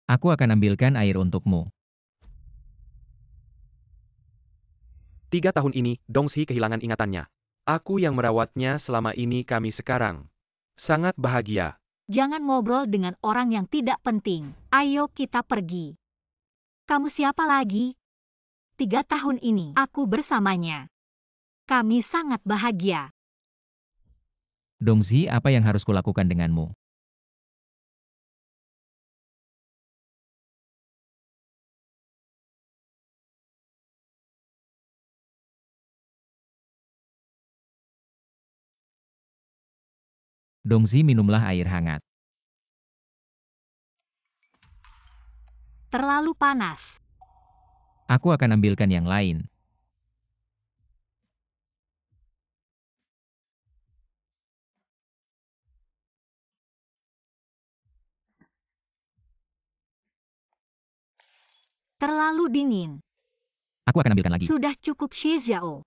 S2: Aku akan ambilkan air untukmu.
S3: 3 tahun ini, Dongxi kehilangan ingatannya. Aku yang merawatnya selama ini, kami sekarang sangat bahagia.
S1: Jangan ngobrol dengan orang yang tidak penting. Ayo kita pergi. Kamu siapa lagi? 3 tahun ini aku bersamanya. Kami sangat bahagia.
S2: Dongzi, apa yang harus kulakukan denganmu? Dongzi, minumlah air hangat.
S1: Terlalu panas.
S2: Aku akan ambilkan yang lain.
S1: Terlalu dingin.
S2: Aku akan ambilkan lagi.
S1: Sudah cukup, Shi Xiao.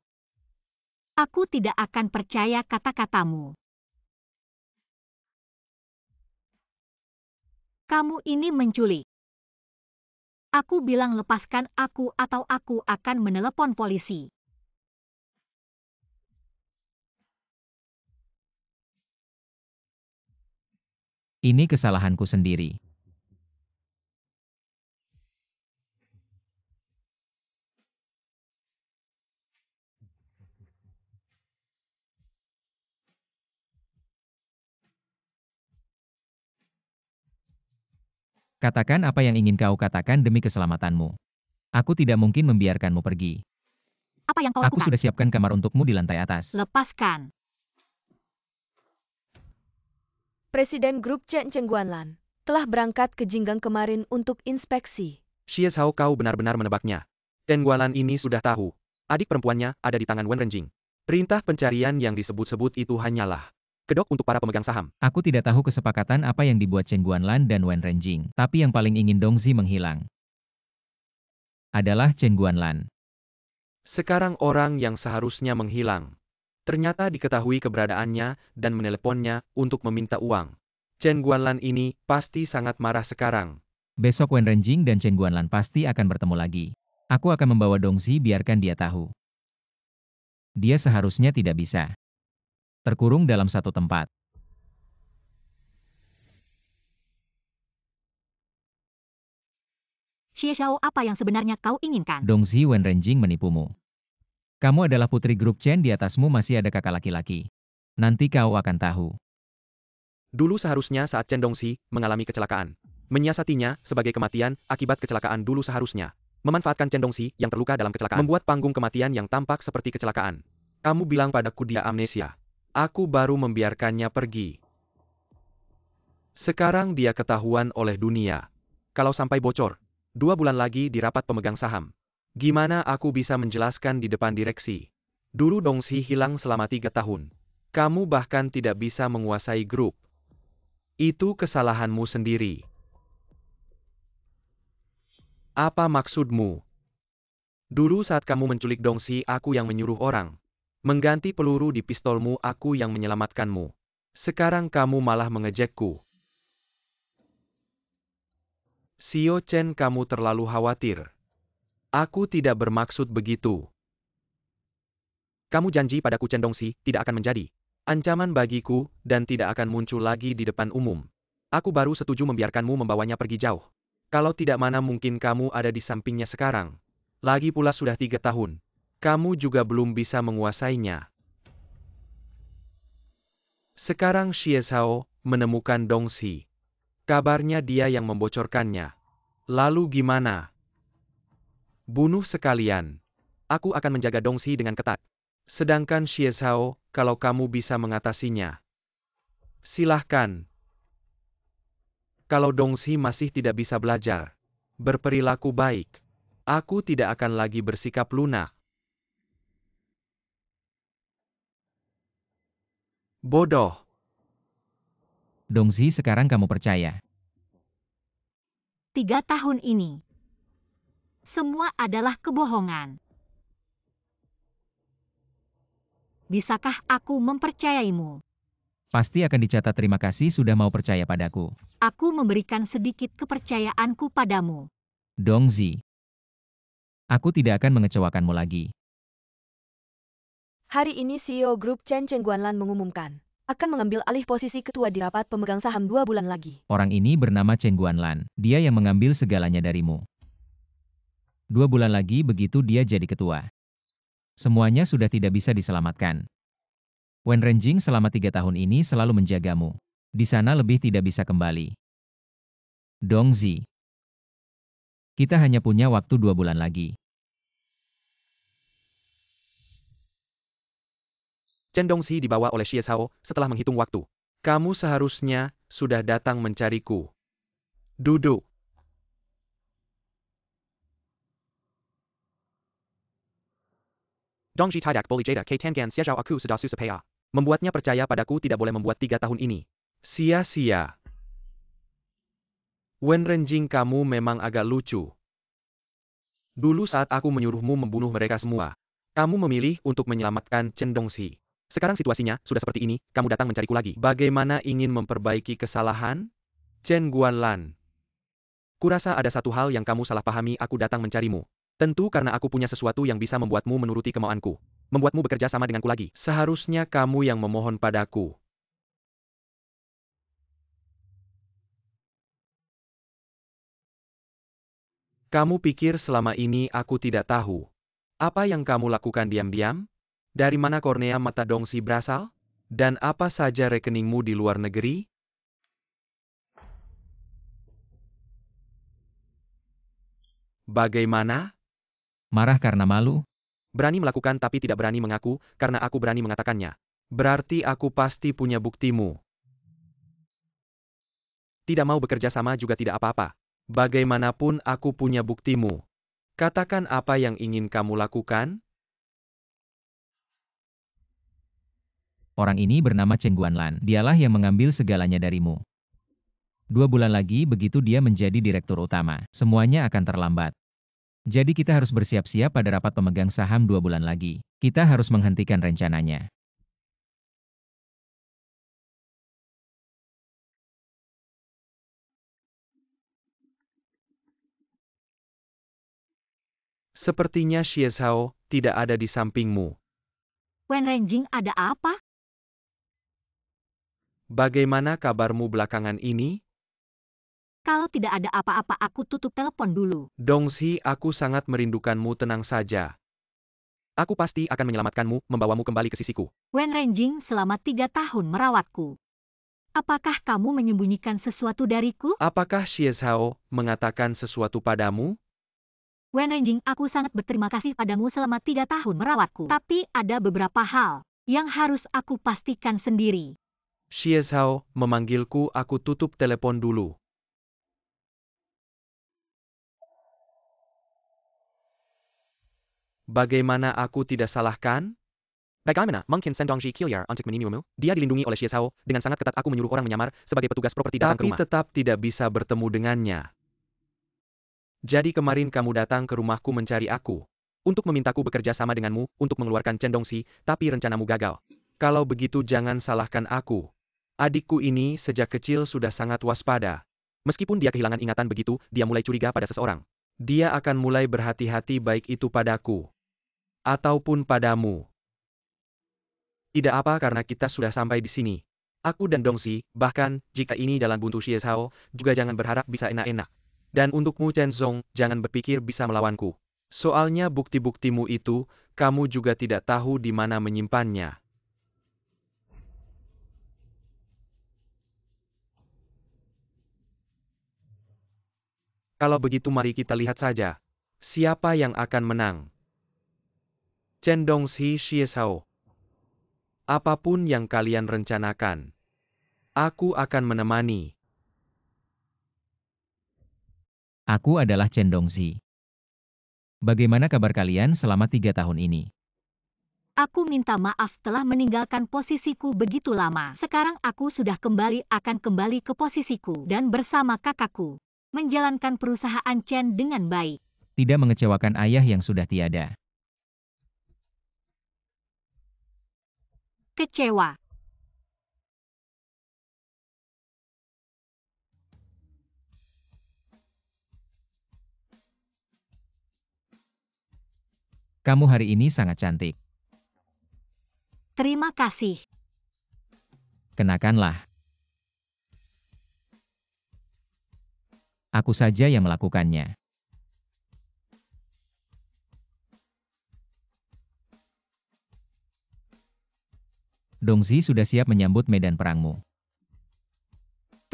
S1: Aku tidak akan percaya kata-katamu. Kamu ini menculik. Aku bilang lepaskan aku atau aku akan menelepon polisi.
S2: Ini kesalahanku sendiri. Katakan apa yang ingin kau katakan demi keselamatanmu. Aku tidak mungkin membiarkanmu pergi.
S1: Apa yang kau
S2: Aku
S1: lakukan?
S2: sudah siapkan kamar untukmu di lantai atas.
S1: Lepaskan.
S4: Presiden grup Chen Guanlan telah berangkat ke Jinggang kemarin untuk inspeksi.
S3: Xie Xiao, kau benar-benar menebaknya. Chen Guanlan ini sudah tahu. Adik perempuannya ada di tangan Wen Renjing. Perintah pencarian yang disebut-sebut itu hanyalah kedok untuk para pemegang saham.
S2: Aku tidak tahu kesepakatan apa yang dibuat Chen Guanlan dan Wen Renjing, tapi yang paling ingin Dongzi menghilang adalah Chen Guanlan.
S3: Sekarang orang yang seharusnya menghilang ternyata diketahui keberadaannya dan meneleponnya untuk meminta uang. Chen Guanlan ini pasti sangat marah sekarang.
S2: Besok Wen Renjing dan Chen Guanlan pasti akan bertemu lagi. Aku akan membawa Dongzi biarkan dia tahu. Dia seharusnya tidak bisa terkurung dalam satu tempat.
S1: Xie Xiao, apa yang sebenarnya kau inginkan?
S2: Dongzi, Wen Renjing menipumu. Kamu adalah putri grup Chen, di atasmu masih ada kakak laki-laki. Nanti kau akan tahu.
S3: Dulu seharusnya saat Chen Dongxi mengalami kecelakaan. Menyiasatinya sebagai kematian akibat kecelakaan dulu seharusnya. Memanfaatkan Chen Dongxi yang terluka dalam kecelakaan. Membuat panggung kematian yang tampak seperti kecelakaan. Kamu bilang padaku dia amnesia. Aku baru membiarkannya pergi. Sekarang dia ketahuan oleh dunia. Kalau sampai bocor, 2 bulan lagi di rapat pemegang saham. Gimana aku bisa menjelaskan di depan direksi? Dulu Dongxi hilang selama 3 tahun. Kamu bahkan tidak bisa menguasai grup. Itu kesalahanmu sendiri. Apa maksudmu? Dulu saat kamu menculik Dongxi, aku yang menyuruh orang mengganti peluru di pistolmu, aku yang menyelamatkanmu. Sekarang kamu malah mengejekku. Xiao Chen, kamu terlalu khawatir. Aku tidak bermaksud begitu. Kamu janji padaku Chen Dongxi tidak akan menjadi ancaman bagiku dan tidak akan muncul lagi di depan umum. Aku baru setuju membiarkanmu membawanya pergi jauh. Kalau tidak, mana mungkin kamu ada di sampingnya sekarang. Lagi pula sudah 3 tahun. Kamu juga belum bisa menguasainya. Sekarang Xie Xiao menemukan Dongxi. Kabarnya dia yang membocorkannya. Lalu gimana? Bunuh sekalian. Aku akan menjaga Dongxi dengan ketat. Sedangkan Xie Xiao, kalau kamu bisa mengatasinya, silahkan. Kalau Dongxi masih tidak bisa belajar berperilaku baik, aku tidak akan lagi bersikap lunak. Bodoh.
S2: Dongzi, sekarang kamu percaya.
S1: 3 tahun ini, semua adalah kebohongan. Bisakah aku mempercayaimu?
S2: Pasti akan dicatat terima kasih sudah mau percaya padaku.
S1: Aku memberikan sedikit kepercayaanku padamu.
S2: Dongzi. Aku tidak akan mengecewakanmu lagi.
S4: Hari ini CEO grup Chen Guanlan mengumumkan akan mengambil alih posisi ketua di rapat pemegang saham 2 bulan lagi.
S2: Orang ini bernama Chen Guanlan. Dia yang mengambil segalanya darimu. 2 bulan lagi begitu dia jadi ketua. Semuanya sudah tidak bisa diselamatkan. Wen Renjing selama 3 tahun ini selalu menjagamu. Di sana lebih tidak bisa kembali. Dongzi. Kita hanya punya waktu 2 bulan lagi.
S3: Chen Dongxi dibawa oleh Xie Xiao setelah menghitung waktu. Kamu seharusnya sudah datang mencariku. Duduk. Dongxi tidak boleh jeda ke Tangan Xie Xiao, aku sudah susah payah. Membuatnya percaya padaku tidak boleh membuat 3 tahun ini sia-sia. Wen Renjing, kamu memang agak lucu. Dulu saat aku menyuruhmu membunuh mereka semua, kamu memilih untuk menyelamatkan Chen Dongxi. Sekarang situasinya sudah seperti ini, kamu datang mencariku lagi. Bagaimana ingin memperbaiki kesalahan? Chen Guanlan. Kurasa ada satu hal yang kamu salah pahami, aku datang mencarimu. Tentu karena aku punya sesuatu yang bisa membuatmu menuruti kemauanku. Membuatmu bekerja sama denganku lagi. Seharusnya kamu yang memohon padaku. Kamu pikir selama ini aku tidak tahu? Apa yang kamu lakukan diam-diam? Dari mana kornea mata Dongsi berasal? Dan apa saja rekeningmu di luar negeri? Bagaimana?
S2: Marah karena malu?
S3: Berani melakukan tapi tidak berani mengaku, karena aku berani mengatakannya. Berarti aku pasti punya buktimu. Tidak mau bekerja sama juga tidak apa-apa. Bagaimanapun aku punya buktimu. Katakan apa yang ingin kamu lakukan?
S2: Orang ini bernama Chen Guanlan. Dialah yang mengambil segalanya darimu. 2 bulan lagi begitu dia menjadi direktur utama. Semuanya akan terlambat. Jadi kita harus bersiap-siap pada rapat pemegang saham 2 bulan lagi. Kita harus menghentikan rencananya.
S3: Sepertinya Xie Zhao tidak ada di sampingmu.
S1: Wen Renjing, ada apa?
S3: Bagaimana kabarmu belakangan ini?
S1: Kalau tidak ada apa-apa aku tutup telepon dulu.
S3: Dongsi, aku sangat merindukanmu, tenang saja. Aku pasti akan menyelamatkanmu, membawamu kembali ke sisiku.
S1: Wen Renjing selama 3 tahun merawatku. Apakah kamu menyembunyikan sesuatu dariku?
S3: Apakah Xie Zhao mengatakan sesuatu padamu?
S1: Wen Renjing, aku sangat berterima kasih padamu selama 3 tahun merawatku. Tapi ada beberapa hal yang harus aku pastikan sendiri.
S3: Xie Zhao memanggilku, aku tutup telepon dulu. Bagaimana aku tidak salahkan? Bagaimana mungkin Shen Dongji Qilyar untuk menimumu? Dia dilindungi oleh Xie Zhao, dengan sangat ketat aku menyuruh orang menyamar sebagai petugas properti datang ke rumah. Tapi tetap tidak bisa bertemu dengannya. Jadi kemarin kamu datang ke rumahku mencari aku. Untuk memintaku bekerja sama denganmu, untuk mengeluarkan Chen Dongxi, tapi rencanamu gagal. Kalau begitu jangan salahkan aku. Adikku ini sejak kecil sudah sangat waspada. Meskipun dia kehilangan ingatan begitu, dia mulai curiga pada seseorang. Dia akan mulai berhati-hati baik itu padaku. Ataupun padamu. Tidak apa karena kita sudah sampai di sini. Aku dan Dongxi, bahkan, jika ini jalan buntu Xie Zhao, juga jangan berharap bisa enak-enak. Dan untukmu Chen Zong, jangan berpikir bisa melawanku. Soalnya bukti-buktimu itu, kamu juga tidak tahu di mana menyimpannya. Kalau begitu mari kita lihat saja. Siapa yang akan menang? Chen Dongxi, Xie Zhao. Apapun yang kalian rencanakan, aku akan menemani.
S2: Aku adalah Chen Dongxi. Bagaimana kabar kalian selama 3 tahun ini?
S1: Aku minta maaf telah meninggalkan posisiku begitu lama. Sekarang aku sudah akan kembali ke posisiku dan bersama kakakku. Menjalankan perusahaan Chen dengan baik.
S2: Tidak mengecewakan ayah yang sudah tiada.
S1: Kecewa.
S2: Kamu hari ini sangat cantik.
S1: Terima kasih.
S2: Kenakanlah. Aku saja yang melakukannya. Dongxi sudah siap menyambut medan perangmu.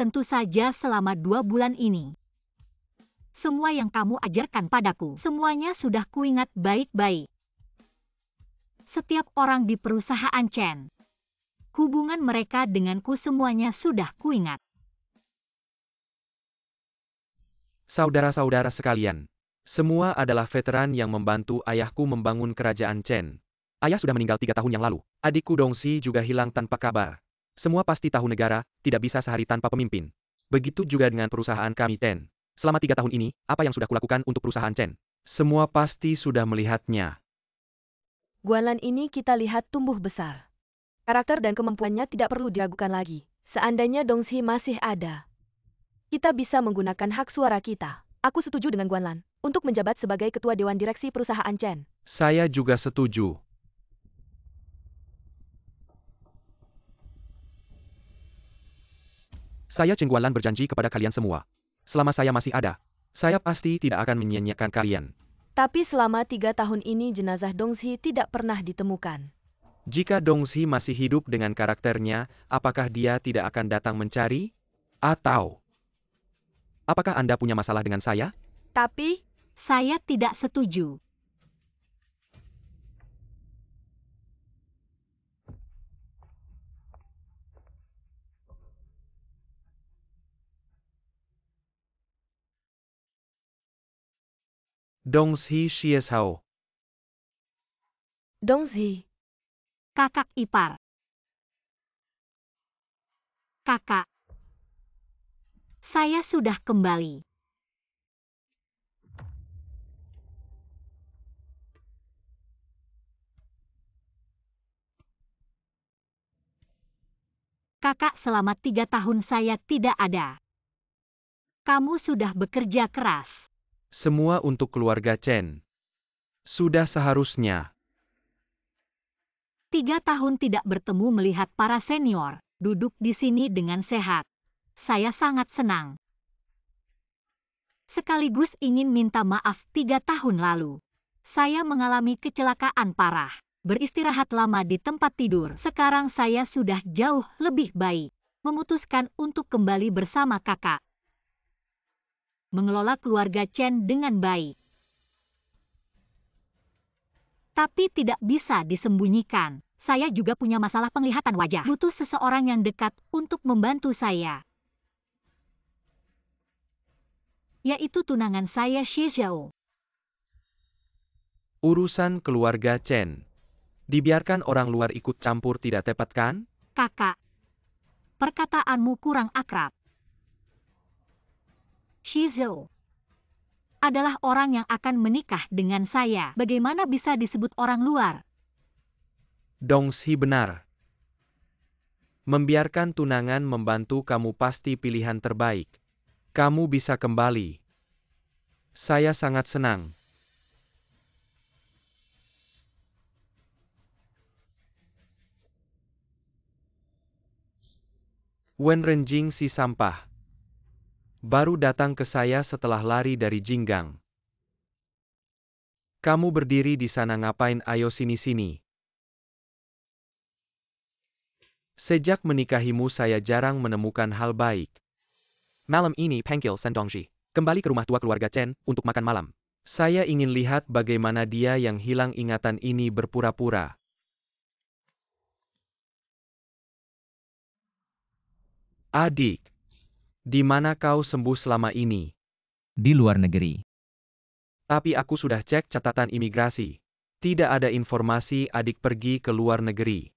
S1: Tentu saja selama 2 bulan ini. Semua yang kamu ajarkan padaku, semuanya sudah kuingat baik-baik. Setiap orang di perusahaan Chen. Hubungan mereka denganku semuanya sudah kuingat.
S3: Saudara-saudara sekalian, semua adalah veteran yang membantu ayahku membangun kerajaan Chen. Ayah sudah meninggal 3 tahun yang lalu. Adikku Dongxi juga hilang tanpa kabar. Semua pasti tahu negara tidak bisa sehari tanpa pemimpin. Begitu juga dengan perusahaan kami Chen. Selama 3 tahun ini, apa yang sudah kulakukan untuk perusahaan Chen? Semua pasti sudah melihatnya.
S4: Guanlan ini kita lihat tumbuh besar. Karakter dan kemampuannya tidak perlu diragukan lagi. Seandainya Dongxi masih ada, kita bisa menggunakan hak suara kita. Aku setuju dengan Guanlan untuk menjabat sebagai ketua dewan direksi perusahaan Chen.
S3: Saya juga setuju. Saya Chen Guanlan berjanji kepada kalian semua. Selama saya masih ada, Saya pasti tidak akan menyia-nyiakan kalian.
S4: Tapi selama 3 tahun ini jenazah Dongzhi tidak pernah ditemukan.
S3: Jika Dongzhi masih hidup dengan karakternya, apakah dia tidak akan datang mencari? Atau, apakah Anda punya masalah dengan saya?
S4: Tapi,
S1: Saya tidak setuju.
S3: Dongzhi Shieshao.
S4: Dongzhi,
S1: Kakak ipar. Kakak. Saya sudah kembali. Kakak, selama 3 tahun saya tidak ada. Kamu sudah bekerja keras.
S3: Semua untuk keluarga Chen. Sudah seharusnya.
S1: 3 tahun tidak bertemu melihat para senior duduk di sini dengan sehat. Saya sangat senang. Sekaligus ingin minta maaf 3 tahun lalu. Saya mengalami kecelakaan parah. Beristirahat lama di tempat tidur. Sekarang saya sudah jauh lebih baik. Memutuskan untuk kembali bersama kakak. Mengelola keluarga Chen dengan baik. Tapi tidak bisa disembunyikan. Saya juga punya masalah penglihatan wajah. Butuh seseorang yang dekat untuk membantu saya. Yaitu tunangan saya, Shieshao.
S3: Urusan keluarga Chen. Dibiarkan orang luar ikut campur tidak tepat kan?
S1: Kakak, perkataanmu kurang akrab. Shieshao adalah orang yang akan menikah dengan saya. Bagaimana bisa disebut orang luar?
S3: Dongzhi benar. Membiarkan tunangan membantu kamu pasti pilihan terbaik. Kamu bisa kembali. Saya sangat senang. Wen Renjing si sampah. Baru datang ke saya setelah lari dari Jinggang. Kamu berdiri di sana ngapain? Ayo sini-sini. Sejak menikahimu saya jarang menemukan hal baik. Malam ini panggil Sen Dongzhi. Kembali ke rumah tua keluarga Chen untuk makan malam. Saya ingin lihat bagaimana dia yang hilang ingatan ini berpura-pura. Adik, di mana kau sembuh selama ini?
S2: Di luar negeri.
S3: Tapi aku sudah cek catatan imigrasi. Tidak ada informasi adik pergi ke luar negeri.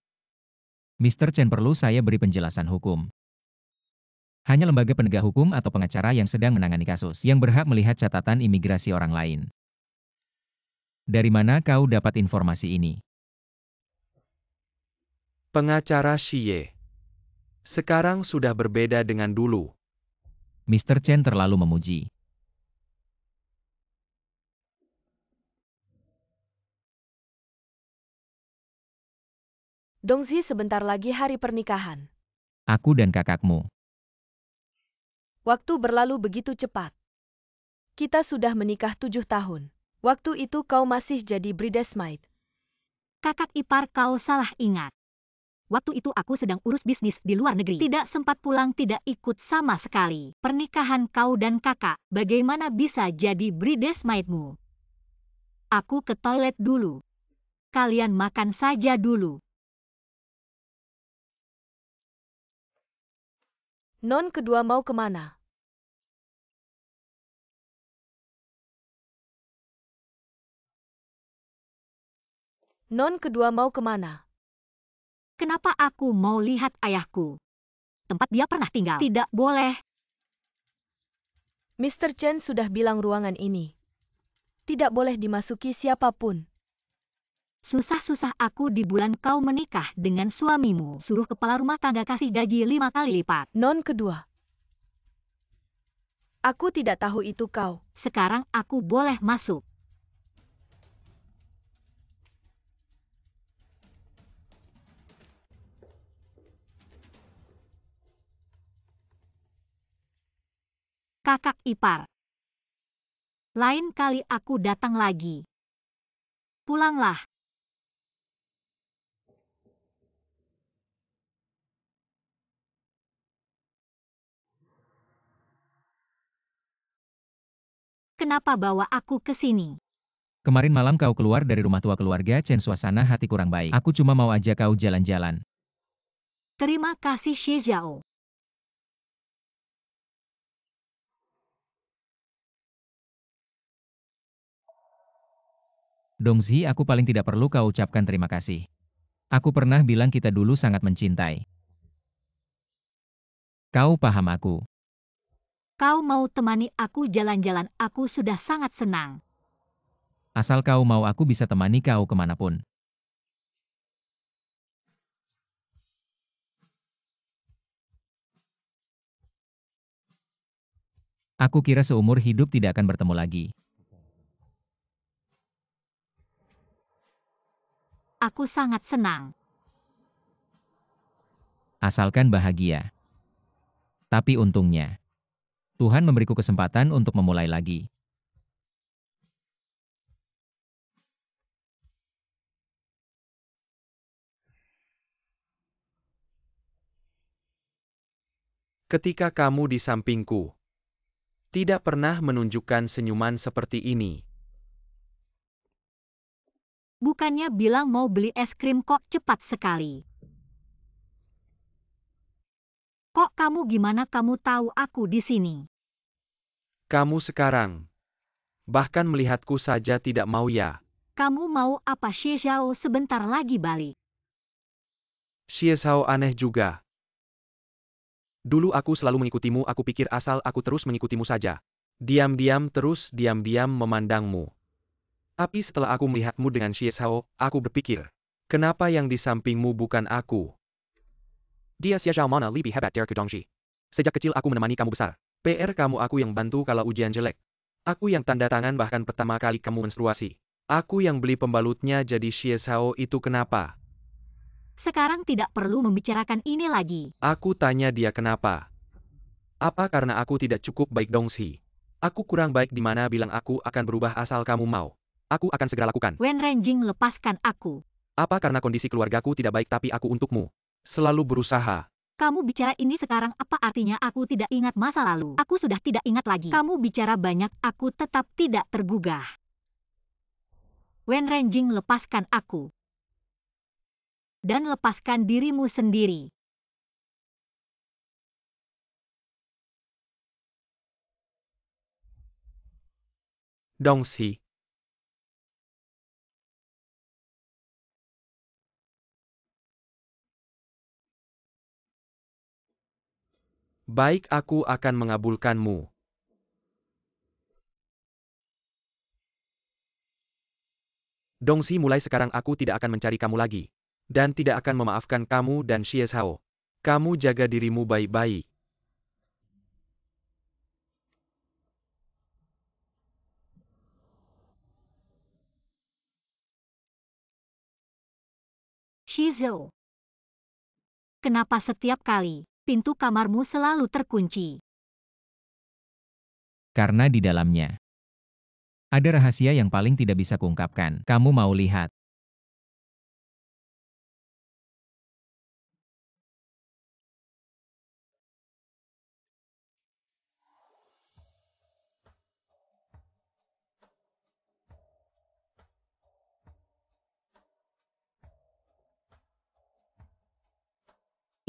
S2: Mr. Chen, perlu saya beri penjelasan hukum. Hanya lembaga penegak hukum atau pengacara yang sedang menangani kasus yang berhak melihat catatan imigrasi orang lain. Dari mana kau dapat informasi ini?
S3: Pengacara Xie. Sekarang sudah berbeda dengan dulu.
S2: Mr. Chen terlalu memuji.
S4: Dongzhi sebentar lagi hari pernikahan.
S2: Aku dan kakakmu.
S4: Waktu berlalu begitu cepat. Kita sudah menikah 7 tahun. Waktu itu kau masih jadi bridesmaid.
S1: Kakak ipar, kau salah ingat. Waktu itu aku sedang urus bisnis di luar negeri. Tidak sempat pulang, tidak ikut sama sekali. Pernikahan kau dan kakak, bagaimana bisa jadi bridesmaidmu? Aku ke toilet dulu. Kalian makan saja dulu.
S4: Non kedua mau kemana? Non kedua mau kemana?
S1: Kenapa aku mau lihat ayahku? Tempat dia pernah tinggal. Tidak boleh.
S4: Mr. Chen sudah bilang ruangan ini tidak boleh dimasuki siapapun.
S1: Susah-susah aku di bulan kau menikah dengan suamimu. Suruh kepala rumah tangga kasih gaji 5 kali lipat.
S4: Non kedua. Aku tidak tahu itu kau.
S1: Sekarang aku boleh masuk. Kakak ipar. Lain kali aku datang lagi. Pulanglah. Kenapa bawa aku ke sini?
S2: Kemarin malam kau keluar dari rumah tua keluarga Chen, suasana hati kurang baik. Aku cuma mau ajak kau jalan-jalan.
S1: Terima kasih Xie Zhao.
S2: Dongzi, aku paling tidak perlu kau ucapkan terima kasih. Aku pernah bilang kita dulu sangat mencintai. Kau paham aku.
S1: Kau mau temani aku jalan-jalan, aku sudah sangat senang.
S2: Asal kau mau, aku bisa temani kau kemanapun. Aku kira seumur hidup tidak akan bertemu lagi.
S1: Aku sangat senang.
S2: Asalkan bahagia. Tapi untungnya, Tuhan memberiku kesempatan untuk memulai lagi.
S3: Ketika kamu di sampingku, tidak pernah menunjukkan senyuman seperti ini.
S1: Bukannya bilang mau beli es krim kok cepat sekali. Kok kamu gimana kamu tahu aku di sini?
S3: Kamu sekarang, bahkan melihatku saja tidak mau ya.
S1: Kamu mau apa Xie Zhao sebentar lagi balik?
S3: Xie Zhao aneh juga. Dulu aku selalu mengikutimu, aku pikir asal aku terus mengikutimu saja. Diam-diam terus diam-diam memandangmu. Tapi setelah aku melihatmu dengan Xie Zhao, aku berpikir, kenapa yang di sampingmu bukan aku? Dia Xie Zhao mana lebih hebat dari Dongxi. Sejak kecil aku menemani kamu besar. PR kamu aku yang bantu kalau ujian jelek. Aku yang tanda tangan bahkan pertama kali kamu menstruasi. Aku yang beli pembalutnya, jadi Xie Zhao itu kenapa?
S1: Sekarang tidak perlu membicarakan ini lagi.
S3: Aku tanya dia kenapa. Apa karena aku tidak cukup baik Dongxi? Aku kurang baik di mana bilang aku akan berubah asal kamu mau. Aku akan segera lakukan.
S1: Wen Renjing, lepaskan aku.
S3: Apa karena kondisi keluargaku tidak baik tapi aku untukmu selalu berusaha.
S1: Kamu bicara ini sekarang apa artinya aku tidak ingat masa lalu? Aku sudah tidak ingat lagi. Kamu bicara banyak, aku tetap tidak tergugah. Wen Renjing, lepaskan aku. Dan lepaskan dirimu sendiri.
S3: Dongxi. Baik, aku akan mengabulkanmu. Dongxi, mulai sekarang aku tidak akan mencari kamu lagi. Dan tidak akan memaafkan kamu dan Xie Zhao. Kamu jaga dirimu baik-baik.
S1: Xie Zhao. Kenapa setiap kali pintu kamarmu selalu terkunci?
S2: Karena di dalamnya ada rahasia yang paling tidak bisa kuungkapkan. Kamu mau lihat?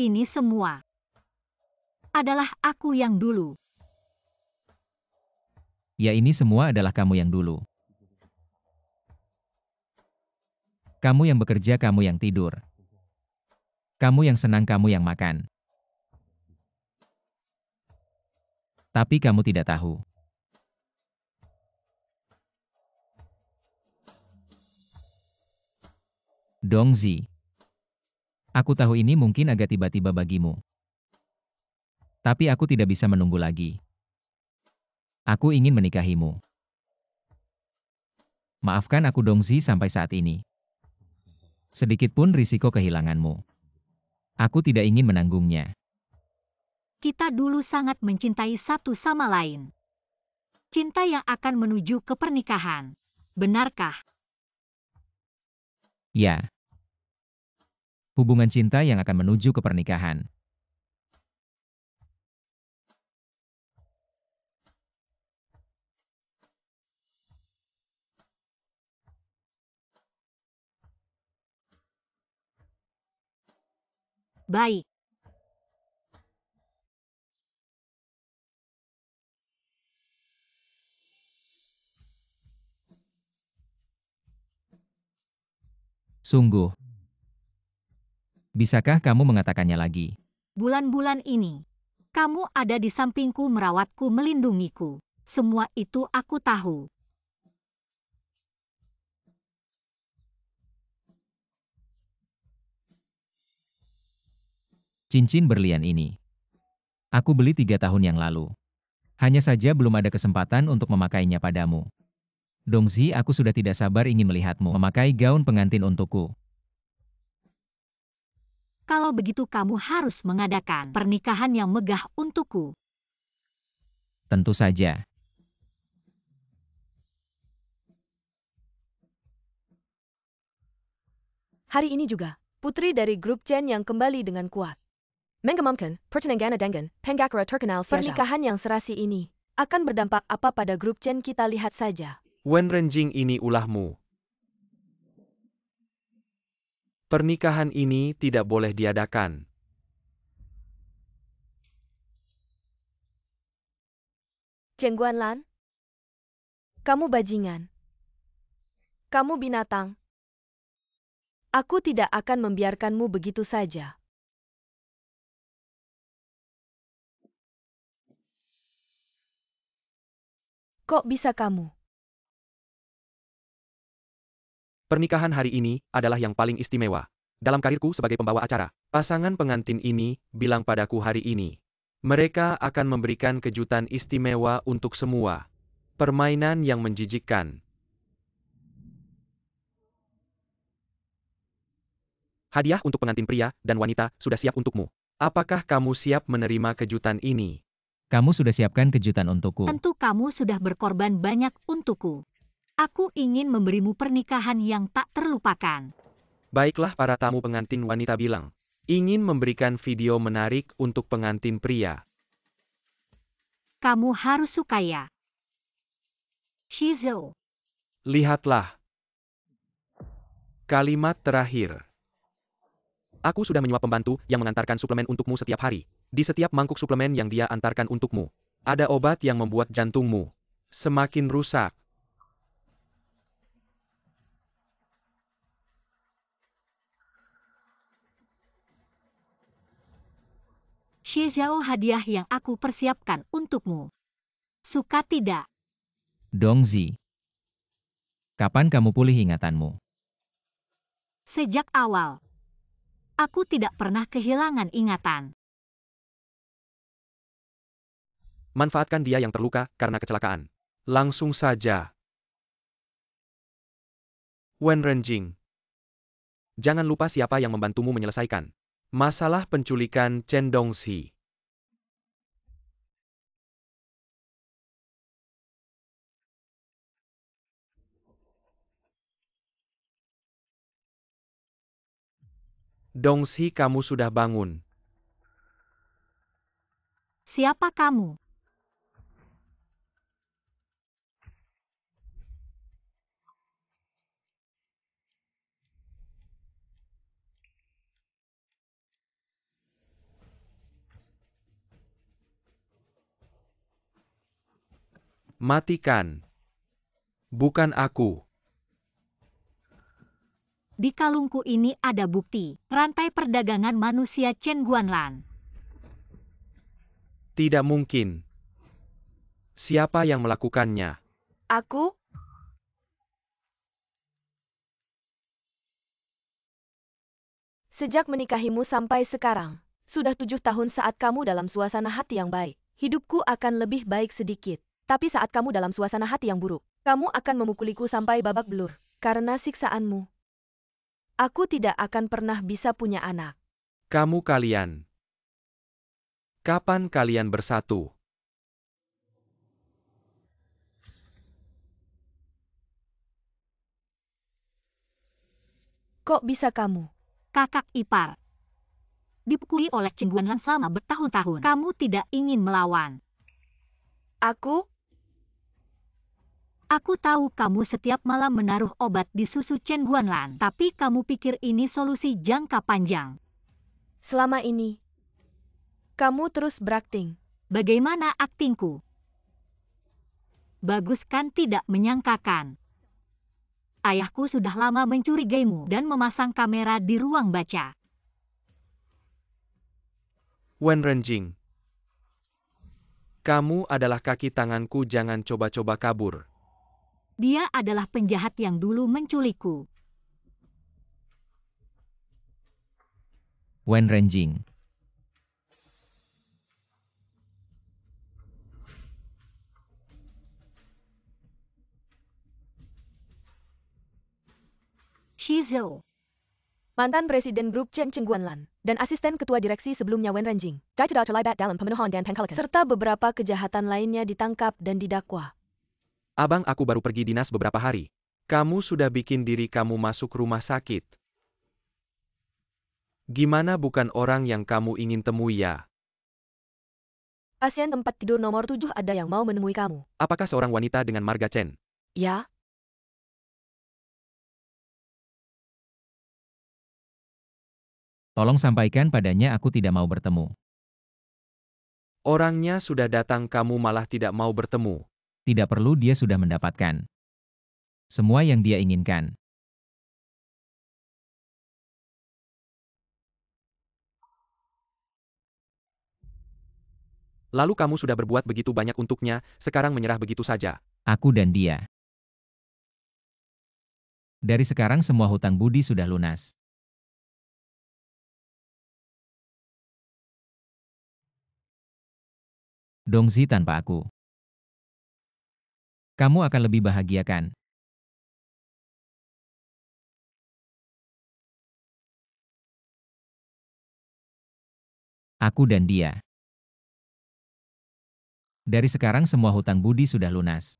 S1: Ini semua adalah aku yang dulu.
S2: Ya, ini semua adalah kamu yang dulu. Kamu yang bekerja, kamu yang tidur. Kamu yang senang, kamu yang makan. Tapi kamu tidak tahu. Dongzi. Aku tahu ini mungkin agak tiba-tiba bagimu. Tapi aku tidak bisa menunggu lagi. Aku ingin menikahimu. Maafkan aku Dongzi sampai saat ini. Sedikit pun risiko kehilanganmu. Aku tidak ingin menanggungnya.
S1: Kita dulu sangat mencintai satu sama lain. Cinta yang akan menuju ke pernikahan. Benarkah?
S2: Ya. Hubungan cinta yang akan menuju ke pernikahan.
S1: Baik.
S2: Sungguh. Bisakah kamu mengatakannya lagi?
S1: Bulan-bulan ini, kamu ada di sampingku merawatku melindungiku. Semua itu aku tahu.
S2: Cincin berlian ini. Aku beli 3 tahun yang lalu. Hanya saja belum ada kesempatan untuk memakainya padamu. Dongzi, aku sudah tidak sabar ingin melihatmu memakai gaun pengantin untukku.
S1: Kalau begitu kamu harus mengadakan pernikahan yang megah untukku.
S2: Tentu saja.
S4: Hari ini juga, putri dari grup Chen yang kembali dengan kuat. Mengemamkan, pertenangan dengan penggakara terkenal pernikahan yang serasi ini akan berdampak apa pada grup Chen, kita lihat saja.
S3: Wen Renjing, ini ulahmu. Pernikahan ini tidak boleh diadakan.
S4: Chen Guanlan, kamu bajingan. Kamu binatang. Aku tidak akan membiarkanmu begitu saja. Kok bisa kamu?
S3: Pernikahan hari ini adalah yang paling istimewa dalam karirku sebagai pembawa acara. Pasangan pengantin ini bilang padaku hari ini, mereka akan memberikan kejutan istimewa untuk semua. Permainan yang menjijikkan. Hadiah untuk pengantin pria dan wanita sudah siap untukmu. Apakah kamu siap menerima kejutan ini?
S2: Kamu sudah siapkan kejutan untukku.
S1: Tentu kamu sudah berkorban banyak untukku. Aku ingin memberimu pernikahan yang tak terlupakan.
S3: Baiklah, para tamu pengantin wanita bilang, ingin memberikan video menarik untuk pengantin pria.
S1: Kamu harus suka ya. Shizou.
S3: Lihatlah. Kalimat terakhir. Aku sudah menyuap pembantu yang mengantarkan suplemen untukmu setiap hari. Di setiap mangkuk suplemen yang dia antarkan untukmu, ada obat yang membuat jantungmu semakin rusak.
S1: Shizou, hadiah yang aku persiapkan untukmu. Suka tidak?
S2: Dongzi. Kapan kamu pulih ingatanmu?
S1: Sejak awal, aku tidak pernah kehilangan ingatan.
S3: Manfaatkan dia yang terluka karena kecelakaan. Langsung saja. Wen Renjing. Jangan lupa siapa yang membantumu menyelesaikan masalah penculikan Chen Dongxi. Dongxi, kamu sudah bangun.
S1: Siapa kamu?
S3: Matikan. Bukan aku.
S1: Di kalungku ini ada bukti rantai perdagangan manusia Chen Guanlan.
S3: Tidak mungkin. Siapa yang melakukannya?
S4: Aku? Sejak menikahimu sampai sekarang, sudah 7 tahun saat kamu dalam suasana hati yang baik. Hidupku akan lebih baik sedikit. Tapi saat kamu dalam suasana hati yang buruk, kamu akan memukuliku sampai babak belur. Karena siksaanmu, aku tidak akan pernah bisa punya anak.
S3: Kamu kalian. Kapan kalian bersatu?
S4: Kok bisa kamu?
S1: Kakak ipar. Dipukuli oleh Chen Guanlan selama bertahun-tahun. Kamu tidak ingin melawan.
S4: Aku?
S1: Aku tahu kamu setiap malam menaruh obat di susu Chen Guanlan, tapi kamu pikir ini solusi jangka panjang.
S4: Selama ini, kamu terus berakting.
S1: Bagaimana aktingku? Bagus kan, tidak menyangkakan. Ayahku sudah lama mencurigaimu dan memasang kamera di ruang baca.
S3: Wen Renjing. Kamu adalah kaki tanganku, jangan coba-coba kabur.
S1: Dia adalah penjahat yang dulu menculikku.
S2: Wen Renjing.
S1: Shizhou.
S4: Mantan Presiden Grup Chen Guanlan dan asisten ketua direksi sebelumnya Wen Renjing, terlibat dalam pemenuhan dan pengkalakan, serta beberapa kejahatan lainnya ditangkap dan didakwa.
S3: Abang, aku baru pergi dinas beberapa hari. Kamu sudah bikin diri kamu masuk rumah sakit. Gimana bukan orang yang kamu ingin temui ya?
S4: Pasien tempat tidur nomor 7 ada yang mau menemui kamu.
S3: Apakah seorang wanita dengan marga Chen?
S4: Ya?
S2: Tolong sampaikan padanya aku tidak mau bertemu.
S3: Orangnya sudah datang, kamu malah tidak mau bertemu.
S2: Tidak perlu, dia sudah mendapatkan semua yang dia inginkan.
S3: Lalu kamu sudah berbuat begitu banyak untuknya, sekarang menyerah begitu saja.
S2: Aku dan dia. Dari sekarang semua hutang budi sudah lunas. Dongzi tanpa aku. Kamu akan lebih bahagia kan? Aku dan dia. Dari sekarang semua hutang budi sudah lunas.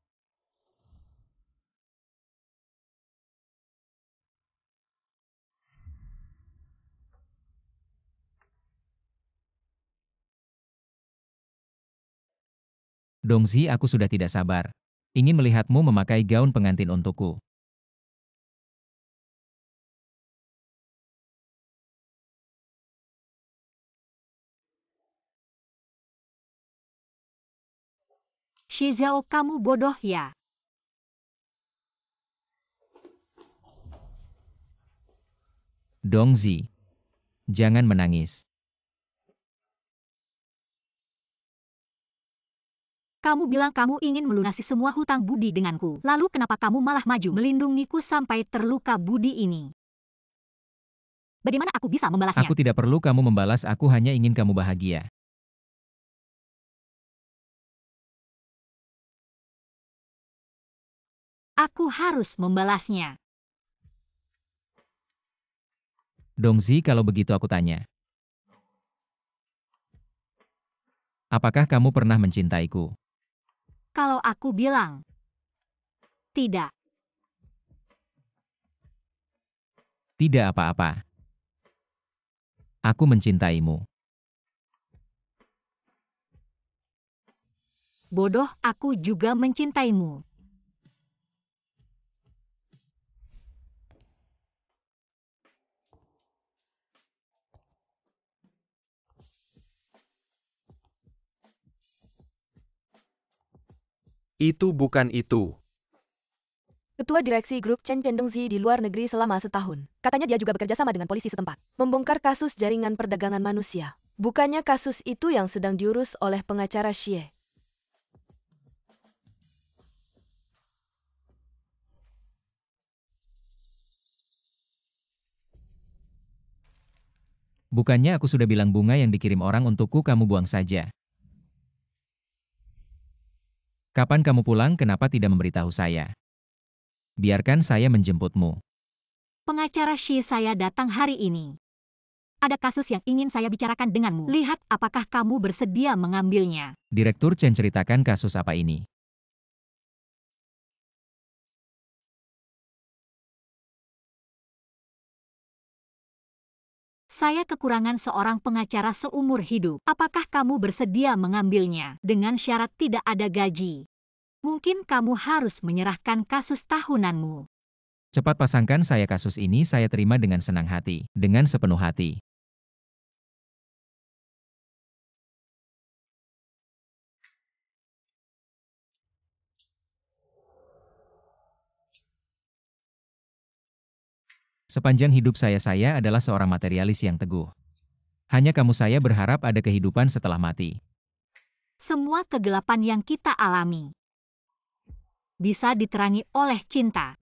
S2: Dongzi, aku sudah tidak sabar. Ingin melihatmu memakai gaun pengantin untukku.
S1: Shizhou, kamu bodoh ya?
S2: Dongzi, jangan menangis.
S1: Kamu bilang kamu ingin melunasi semua hutang budi denganku. Lalu kenapa kamu malah maju melindungiku sampai terluka budi ini? Bagaimana aku bisa membalasnya?
S2: Aku tidak perlu kamu membalas, aku hanya ingin kamu bahagia.
S1: Aku harus membalasnya.
S2: Dongzi, kalau begitu aku tanya. Apakah kamu pernah mencintaiku?
S1: Kalau aku bilang tidak,
S2: Tidak apa-apa. Aku mencintaimu.
S1: bodoh, aku juga mencintaimu.
S3: Itu bukan itu.
S4: Ketua direksi Grup Chen Dongzi di luar negeri selama setahun. Katanya dia juga bekerja sama dengan polisi setempat. Membongkar kasus jaringan perdagangan manusia. Bukannya kasus itu yang sedang diurus oleh pengacara Xie.
S2: Bukannya aku sudah bilang bunga yang dikirim orang untukku kamu buang saja. Kapan kamu pulang, kenapa tidak memberitahu saya? Biarkan saya menjemputmu.
S1: Pengacara Xi, saya datang hari ini. Ada kasus yang ingin saya bicarakan denganmu. Lihat apakah kamu bersedia mengambilnya.
S2: Direktur Chen, ceritakan kasus apa ini?
S1: Saya kekurangan seorang pengacara seumur hidup. Apakah kamu bersedia mengambilnya dengan syarat tidak ada gaji? Mungkin kamu harus menyerahkan kasus tahunanmu.
S2: Cepat pasangkan saya kasus ini saya terima dengan senang hati, dengan sepenuh hati. Sepanjang hidup saya adalah seorang materialis yang teguh. Hanya kamu saya berharap ada kehidupan setelah mati.
S1: Semua kegelapan yang kita alami bisa diterangi oleh cinta.